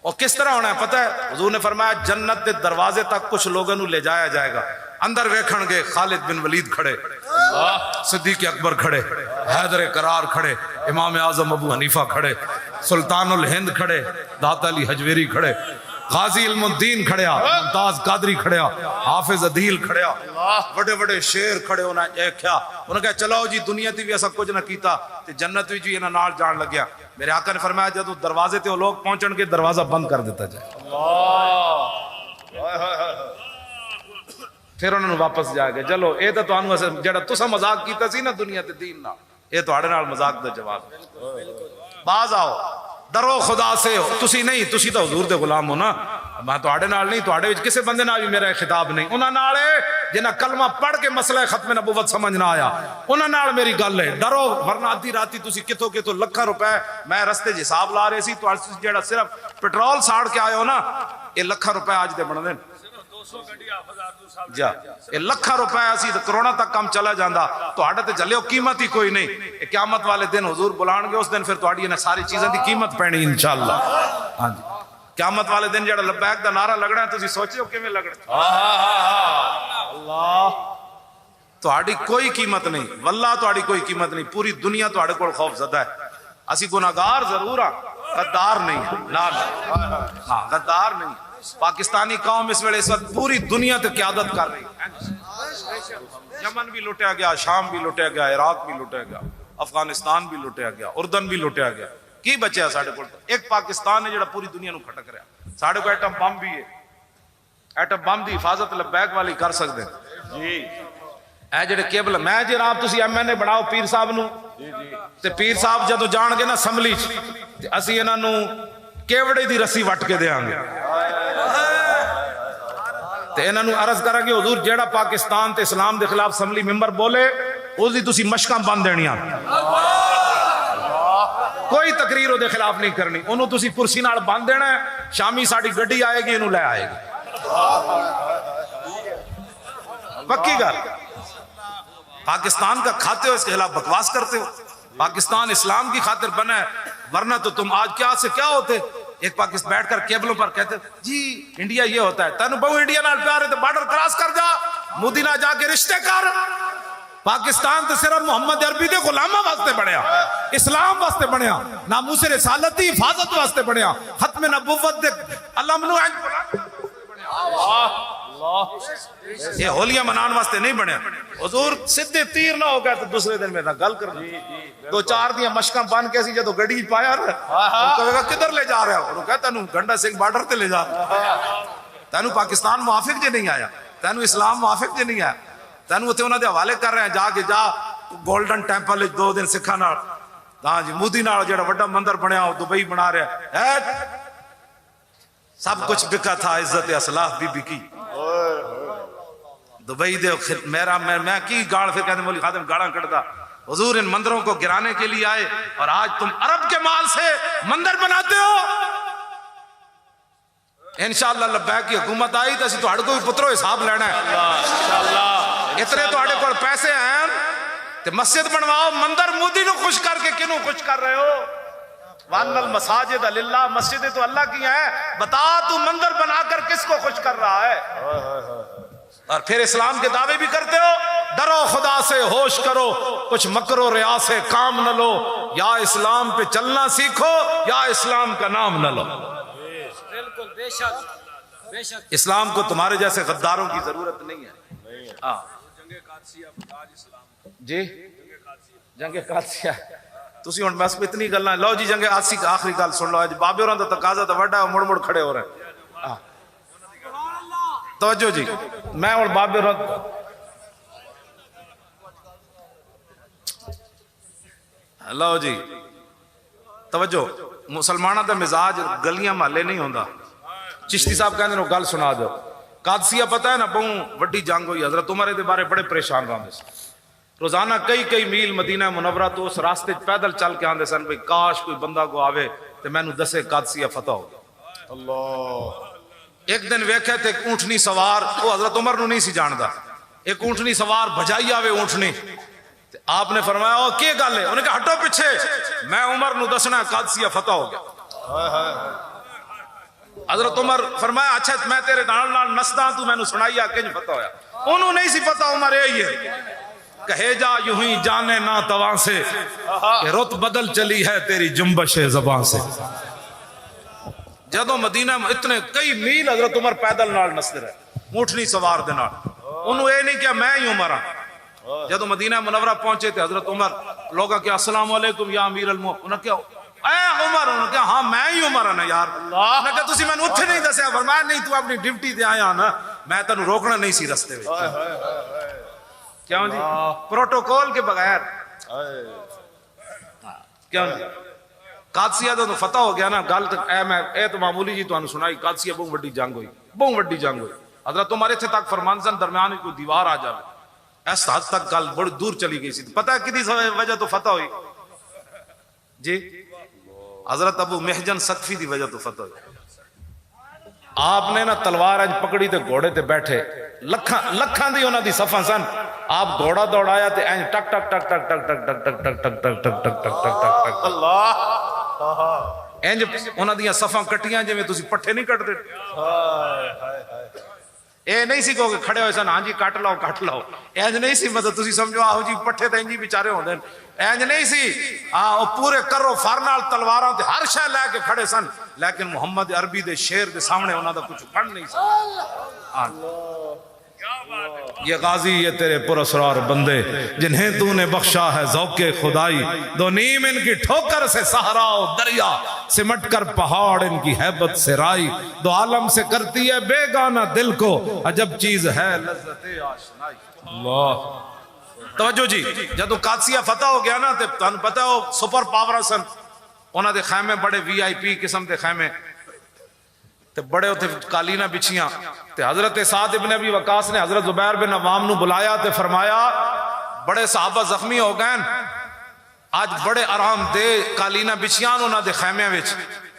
اور کس طرح ہونا ہے پتہ ہے حضور نے فرمایا جنت دے دروازے تک کچھ لوگوں لے جایا جائے گا اندر ویکھن گے خالد بن ولید کھڑے صدیق اکبر کھڑے حیدر کرار کھڑے امام اعظم ابو حنیفہ کھڑے سلطان الہند کھڑے داتا علی حجویری کھڑے غازی علم الدین کھڑیا، ممتاز قادری کھڑیا، حافظ عدیل کھڑیا، بڑے بڑے شیر کھڑے ہونا کیا انہوں نے کہا چلو جی دنیا تی بھی ایسا کچھ نہ کیتا تے جنت بھی جی انہاں نال جان لگیا. میرے آقا نے فرمایا جدو دروازے تے وہ لوگ پہنچن کے دروازہ بند کر دیتا جائے. پھر انہوں نے واپس جا کے چلو اے تے تانوں جڑا تساں مذاق کیتا سی نا دنیا تے دین نال اے تہاڈے نال مذاق دا جواب. باز آؤ ڈرو خدا سے. تسی نہیں تسی تو حضور دے غلام ہو نا. میں تہاڈے نال نہیں تہاڈے وچ کسے بندے نال بھی میرا خطاب نہیں. انہاں نال ہے جنہاں کلمہ پڑھ کے مسئلہ ختم نبوت سمجھ نہ آیا انہاں نال میری گل ہے. ڈرو ورنہ ادھی راتی تسی کتھوں کتھوں لکھاں روپے میں رستے جی حساب لا رہے سی تو جیڑا صرف پیٹرول ساڑ کے آئے ہو نا یہ لکھاں روپے آج دے بن دین جا یہ لکھاں روپے اسی تے کروڑا تک کام چلا جاندا تہاڈے تے چلے قیمت ہی کوئی نہیں. قیامت والے دن حضور بلان گے اس دن پھر تہاڈی انہاں ساری چیزاں دی قیمت پینی انشاءاللہ. ہاں جی قیامت والے دن جڑا لبیک دا نعرہ لگنا ہے تسی سوچو کیویں لگنا اللہ تہاڈی کوئی قیمت نہیں واللہ تہاڈی کوئی قیمت نہیں. پوری دنیا تہاڈے کول خوف زدہ ہے. اسی گناہگار ضرور ہاں غدار نہیں ہاں غدار نہیں. پاکستانی قوم اس ویلے اس وقت پوری دنیا تے قیادت کر رہی ہے. یمن بھی لٹیا گیا، شام بھی لٹیا گیا، عراق بھی لٹیا گیا، افغانستان بھی لٹیا گیا، اردن بھی لٹیا گیا. کی بچیا ساڈے کول؟ ایک پاکستان ہے جڑا پوری دنیا نو کھٹک رہا. ساڈے کو ایٹم بم بھی ہے. ایٹم بم دی حفاظت لبیک والی کر سکدے جی. اے جڑے کیبل میں جناب تسی ایم این اے بناؤ پیر صاحب نو تے پیر صاحب جدوں جان گے نا اسمبلی تے اسی انہاں نو کیوڑے دی رسی وٹ کے دیاں گے تے انہاں نو عرض کراں گے حضور جیڑا پاکستان تے اسلام دے خلاف اسمبلی ممبر بولے اس دی تسی مشکاں بند دینیاں. کوئی تقریر او دے خلاف نہیں کرنی. انہوں تسی کرسی نال بند دینا ہے. شامی ساڑی گڈی آئے گی انہوں لے آئے گی. پکی گل. پاکستان کا کھاتے ہو اس کے خلاف بکواس کرتے ہو. پاکستان اسلام کی خاطر بنا ہے ورنہ تو تم آج کیا سے کیا ہوتے. ایک پاکستان بیٹھ کر کیبلوں پر کہتے جی انڈیا یہ ہوتا ہے. تینوں بہو انڈیا نال پیار ہے تو بارڈر کراس کر جا مودی نہ جا کے رشتے کر. پاکستان تو صرف محمد عربی دے غلامہ واسطے بنیا، اسلام واسطے بنیا، ناموس رسالت دی حفاظت واسطے بنیا، ختم نبوت دے اللہ منو یہ ہولیاں منان واسطے نہیں بنیا. حضور سدھے تیر نہ ہو گیا تو دوسرے دن میں گل کر دو چار دیاں مشکاں بن کے سی جدو گڈی پایا نا کدھر لے جا رہا ہو. انہوں کہتا تینوں گنڈا سنگھ بارڈر تے لے جا رہا. تینوں پاکستان موافق جے نہیں آیا، تینوں اسلام موافق جے نہیں آیا، تینوں اتنے انہوں دے حوالے کر رہے ہیں جا کے جا گولڈن ٹیمپل 2 دن سکھا نال. ہاں جی مودی نال جڑا بڑا مندر بنیا وہ دبئی بنا رہا ہے. سب کچھ بکا تھا عزت اصلاح بھی بکی. دبئی دے میرا میں کی گاڑ پھر کہتے مولی خادم گاڑاں کٹتا. حضور ان مندروں کو گرانے کے لیے آئے اور آج تم عرب کے مال سے مندر بناتے ہو. انشاءاللہ لبیک کی حکومت آئی تو اسی تہاڈے کو بھی پترو حساب لینا ہے. اتنے تہاڈے کول پیسے ہیں تے مسجد بنواؤ. مندر مودی نو خوش کر کے کنوں خوش کر رہے ہو؟ وَأَنَّ الْمَسَاجِدَ لِلَّهِ مسجدیں تو اللہ کی ہیں. بتا تو مندر بنا کر کس کو خوش کر رہا ہے؟ اور پھر اسلام کے دعوے بھی کرتے ہو. ڈرو خدا سے، ہوش کرو، کچھ مکر و ریا سے کام نہ لو. یا اسلام پہ چلنا سیکھو یا اسلام کا نام نہ لو. بالکل بے شک بے شک. اسلام کو تمہارے جیسے غداروں کی ضرورت نہیں ہے. ہاں جی جنگ قادسیہ تسی ہن بس اتنی گلاں لو جی. جنگ قادسی کا آخری گل سن لو. بابے ہوراں دا تقاضا تے وڈا مڑ مڑ کھڑے ہو رہے ہیں. توجہ جی میں ہن بابے ہوراں لو جی توجہ. مسلماناں دا مزاج گلیاں محلے نہیں ہوندا. چشتی صاحب کہندے نے گل سنا دو. قادسیہ پتہ ہے نا بہوں وڈی جنگ ہوئی. حضرت عمر دے بارے بڑے پریشان رہندے سن. روزانہ کئی میل مدینہ منورہ تو اس راستے پیدل چل کے آندے سن بھئی کاش کوئی بندہ کو آوے تے مینوں دسے قادسیہ فتح ہو گیا. اللہ. ایک دن ویکھے تے ایک اونٹنی سوار وہ حضرت عمر نو نہیں سی جاندا. ایک اونٹنی سوار بھجائی آوے اونٹنی. آپ نے فرمایا او کی گل ہے؟ انہوں نے کہا ہٹو پیچھے میں عمر نو دسنا قادسیہ فتح ہو گیا. حضرت عمر فرمایا اچھا میں تیرے نال نال نسدا تو مینوں سنائی آ کنج فتح ہویا. انہوں نہیں سی پتہ عمر یہی ہے. کہے جا یوں ہی جانے نہ تواں سے کہ رت بدل چلی ہے تیری جنبش زباں سے. جدوں مدینہ اتنے کئی میل حضرت عمر پیدل نال نستے رہے اونٹنی سوار دے نال انہوں اے نہیں کیا میں ہی عمر ہاں جدوں مدینہ منورہ پہنچے تھے حضرت عمر لوگا کیا السلام علیکم یا امیر المومنین انہوں کیا اے عمر انہوں کیا ہاں میں ہی عمر ہاں یار انہوں کہا تسی میں نے اٹھے نہیں دسیا فرمایا نہیں تو اپنی ڈیوٹی تے آیا نا میں تنوں روکنا نہیں سی رستے میں کیوں جی پروٹوکول کے بغیر کیوں جی قادسیہ تو فتح ہو گیا نا گل اے تو معمولی جی تو سنائی قادسیہ بہت وڈی جنگ ہوئی بہت وڈی جنگ ہوئی حضرت عمر اتنے تک فرمان سن درمیان کوئی دیوار آ جائے اس حد تک گل بڑی دور چلی گئی سی پتہ ہے کدی وجہ تو فتح ہوئی جی حضرت ابو محجن سقفی دی وجہ تو فتح ہوئی آپ نے نا تلوار اج پکڑی تے گھوڑے تے بیٹھے لکھاں دی انہاں دی صفاں سن آپ گھوڑا دوڑایا تے ایں ٹک ٹک ٹک ٹک ٹک ٹک ٹک ٹک ٹک ٹک ٹک ٹک ٹک ٹک ٹک ٹک اللہ انج انہاں دیاں صفاں کٹیاں جویں تسی پٹھے نہیں کٹ دے اے نہیں سی کہ کھڑے ہوئے سن ہاں جی کٹ لو انج نہیں سی مطلب تسی سمجھو آہو جی پٹھے تے انج بیچارے ہوندے انج نہیں سی او پورے کرو فر نال تلواراں تے ہر شے لے کے کھڑے سن لیکن محمد عربی دے شیر دے سامنے انہاں دا کچھ پڑھ نہیں سکتا یہ غازی یہ تیرے پراسرار بندے جنہیں تو نے بخشا ہے ذوق خدائی دو نیم ان کی ٹھوکر سے صحرا و دریا سمٹ کر پہاڑ ان کی ہیبت سے رائی دو عالم سے کرتی ہے بے گانہ دل کو عجب چیز ہے لذت آشنائی اللہ توجہ جی جدو قادسیہ فتح ہو گیا نا تو پتہ ہو سپر پاور سن انہاں دے خیمے بڑے وی آئی پی قسم دے خیمے تے بڑے ہوتے قالینہ بچیاں تے حضرت سعد ابن ابی وقاص نے حضرت زبیر بن عوام نو بلایا تے فرمایا بڑے صحابہ زخمی ہو گئے آج بڑے آرام دے قالینہ بچیاں انہاں دے خیمے وچ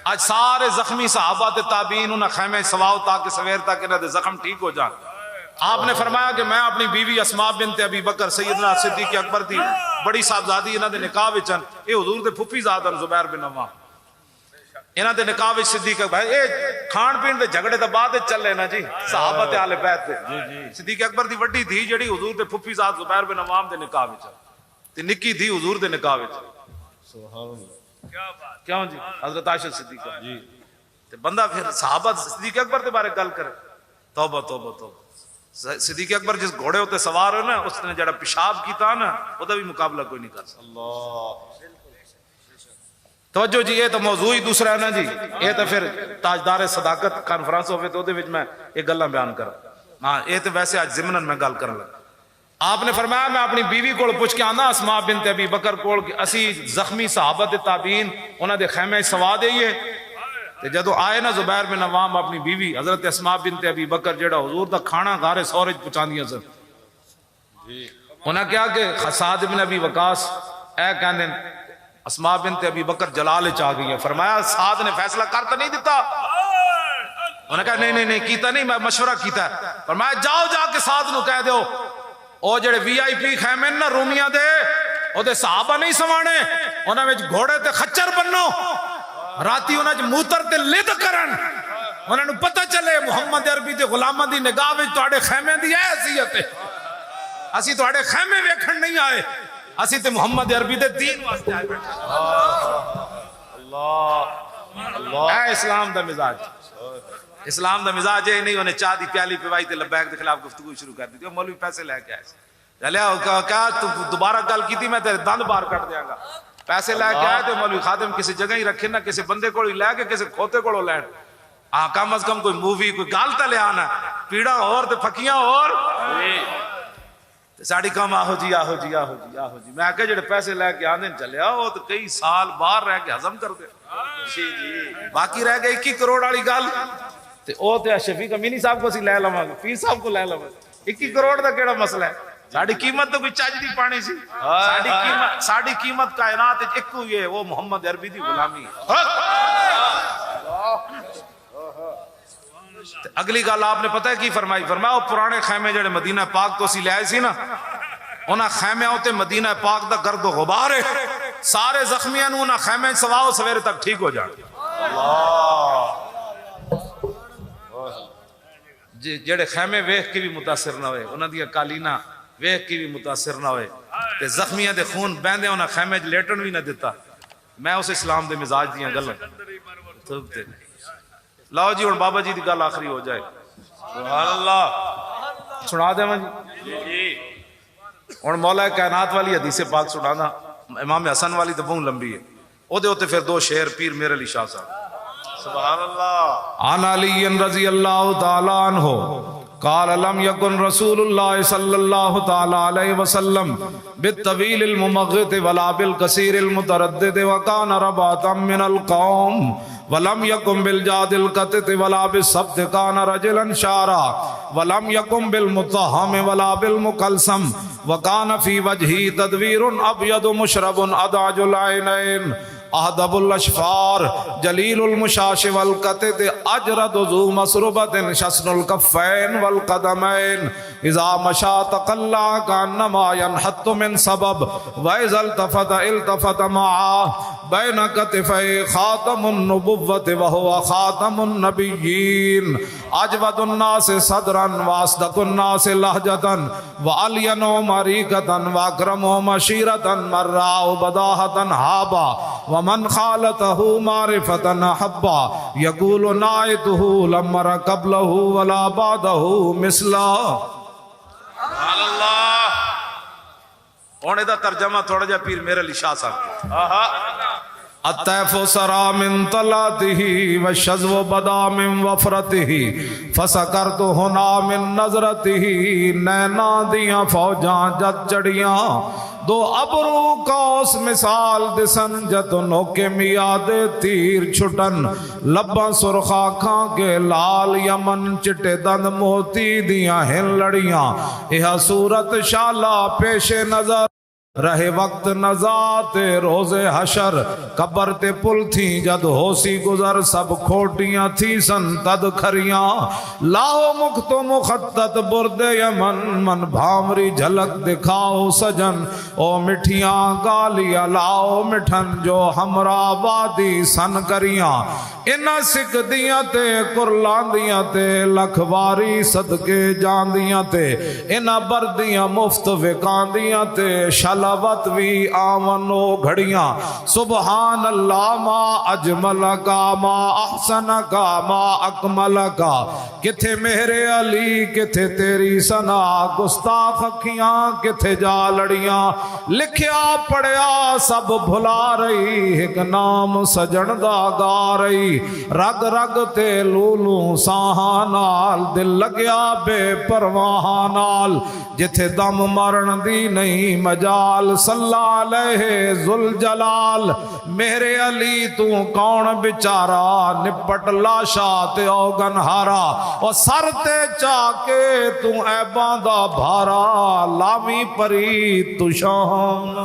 آج سارے زخمی صحابہ تے تابعین انہاں خیمے سواؤ تاکہ سویر تک انہاں دے زخم ٹھیک ہو جان آپ نے فرمایا کہ میں اپنی بیوی اسماء بنت ابی بکر سیدنا صدیق اکبر دی بڑی صاحبزادی انہاں دے نکاح وچ اے حضور دے پھپھی زاد زبیر بن عوام انہاں دے نکاح وچ صدیق اکبر اے کھان پین دے جھگڑے تے بعد چلے نا جی صحابہ تے اہل بیت تے صدیق اکبر دی وڈی دھی جڑی حضور دے پھپھی زاد زبیر بن عوام دے نکاح وچ تے نکی دھی حضور دے نکاح وچ سبحان اللہ کیا بات کیوں جی حضرت عائشہ صدیقہ جی تے بندہ پھر صحابہ صدیق اکبر دے بارے گل کرے توبہ توبہ توبہ صدیق اکبر جس گھوڑے ہوتے سوار ہو نا اس نے جڑا پیشاب کیتا نا او دا بھی مقابلہ کوئی نہیں کر سکتا اللہ توجہ جی یہ تو موضوع ہی دوسرا ہے نا جی یہ تو پھر تاجدار صداقت کانفرنس ہوئے تو دے وچ میں یہ گلاں بیان کرا ہاں یہ تو ویسے آج ضمناً میں گل کرن لگا آپ نے فرمایا میں اپنی بیوی کو پوچھ کے آنا اسماء بنت ابی بکر کو اسی زخمی صحابہ تے تابعین انہاں دے خیمے سوا دئیے تے جدو آئے نا زبیر بن عوام اپنی بیوی حضرت اسماء بنت ابی بکر جڑا حضور دا کھانا گھارے سورج پہنچاندیاں سن انہاں کیا کہ سعد بن ابی وقاص اے کہندے اسماء بنت ابی بکر جلال چ آ گئی ہے فرمایا سعد نے فیصلہ کر تو نہیں دیتا انہوں نے کہا نہیں کیتا نہیں میں مشورہ کیتا ہے فرمایا جاؤ جا کے سعد نو کہہ دیو او جڑے وی آئی پی خیمے نا رومیاں دے او دے صحابہ نہیں سوانے انہاں وچ گھوڑے تے خچر بنو راتی انہاں وچ موتر تے لد کرن انہاں نو پتہ چلے محمد عربی دے غلاماں دی نگاہ وچ تواڈے خیمے دی اے حیثیت ہے اسی تواڈے خیمے ویکھن نہیں آئے اسی تے محمد عربی دے دین واسطے آئے بیٹھے اللہ اے اسلام دا مزاج اسلام دا مزاج ہے نہیں انہیں چاہ دی پیالی پیوائی تے لبیک دے خلاف گفتگو شروع کر دی مولوی پیسے لے کے آئے چلیا کہا تو دوبارہ گل کی تھی میں تیرے دند باہر کٹ دیاں گا پیسے لے کے آئے تے مولوی خادم کسی جگہ ہی رکھے نہ کسی بندے کو لے کے کسی کھوتے کو لین کم از کم کوئی مووی کوئی گال تے لے آنا پیڑا اور تے پھکیاں اور ساڑی کام آہو جی آہو جی آہو جی آہو جی میں آکے جڑے پیسے لے کے آنے چلے آؤ تو کئی سال باہر رہ کے ہضم کر دے باقی رہ گئے 21 کروڑ والی گل تے او تے شفیق امینی صاحب کو سی لے لواں گے پیر صاحب کو لے لواں 21 کروڑ دا کیڑا مسئلہ ہے ساڑی قیمت تو کوئی چج دی پانی سی ساڑی قیمت کائنات وچ ایک ہوئی ہے وہ محمد عربی دی غلامی اگلی گل آپ نے پتہ ہے کی فرمائی فرمایا وہ پرانے خیمے جڑے مدینہ پاک تو اسی لے آئے سی نا انہاں خیمے ہوتے مدینہ پاک دا گرد و غبار ہے سارے زخمیاں نو انہاں خیمے سواؤ سویرے تک ٹھیک ہو جان جڑے خیمے ویکھ کے بھی متاثر نہ ہوئے انہاں دی قالینہ ویکھ کے بھی متاثر نہ ہوئے تے زخمیاں دے خون بہندے انہاں خیمے لیٹن بھی نہ دیتا میں اس اسلام دے مزاج دیاں گلاں لاؤ جی ہوں بابا جی کی گل آخری ہو جائے. سبحان اللہ. سنا دے جی ہوں مولا کائنات والی حدیث پاک سنانا. امام حسن والی تو بہت لمبی ہے. او دے ہوتے پھر دو شعر پیر میرے علی شاہ صاحب. سبحان اللہ. عن علی رضی اللہ تعالی عنہ قال لم يكن رسول الله صلى الله تعالى عليه وسلم بالطويل الممغط ولا بالقصير المتردد وكان رباطا من القوم ولم يكن بالجاد القتت ولا بالسبت كان رجلا شارا ولم يكن بالمتهم ولا بالمقلسم وكان في وجهه تدوير ابيض مشرب ادعج العينين اهدب الاشفار جلیل المشاش والقتت اجرد ذو مسربت شسن الكفین والقدمین اذا مشا تقلا کانما ينحط من سبب واذا التفت التفت معه بین کتفی خاتم النبوت وهو خاتم النبیین اجود الناس صدرا واصدق الناس لہجتا وعلین مریکتا واکرم مشیرتا مراء بداہتا حابا ومن خالته معرفة حبا يقول نائته لم مر قبله ولا بعده مثلا. سبحان اللہ. ہوں دا ترجمہ تھوڑا جا پیر میرے علی شاہ صاحب. الطیف سرا من طلاته والشذو بدا من وفرته فسکرت ہنا من نظرته نینا دیاں فوجاں جت چڑیاں دو ابرو کوس مثال دسن جت نوکے میاد تیر چھٹن لباں سرخا کھاں کے لال یمن چٹے دند موتی دیاں ہن لڑیاں یہ صورت شالا پیش نظر رہے وقت نزات روز حشر قبر تے پل تھی جد ہوسی گزر سب کھوٹیاں تھی سن تد کھریاں لاؤ مکت مخطط برد یمن من بھامری جھلک دکھاؤ سجن او مٹھیاں گالیاں لاؤ مٹھن جو ہمرا وادی سن کریاں انہ سکھ دیاں تے قرلان دیاں تے لکھواری صدقے جان دیاں تے انہ بردیاں مفت وکان دیاں تے شلوت وی آمنو گھڑیاں سبحان اللہ ما اجمل کا ما احسن کا ما اکمل کا کتھے میرے علی کتھے تیری سنا گستاخ اکھیاں کتھے جا لڑیاں لکھیا پڑھیا سب بھلا رہی ایک نام سجن دا گا رہی رگ رگ تے لولو ساہاں نال دل لگیا بے پرواہ نال جتھے دم مرن دی نہیں مجال صلی علیہ ذوالجلال میرے علی تو کون بچارا نپٹ لاشا تے اوگن ہارا اور سر تے چاکے تو اے باندہ بھارا لاوی پری تو شان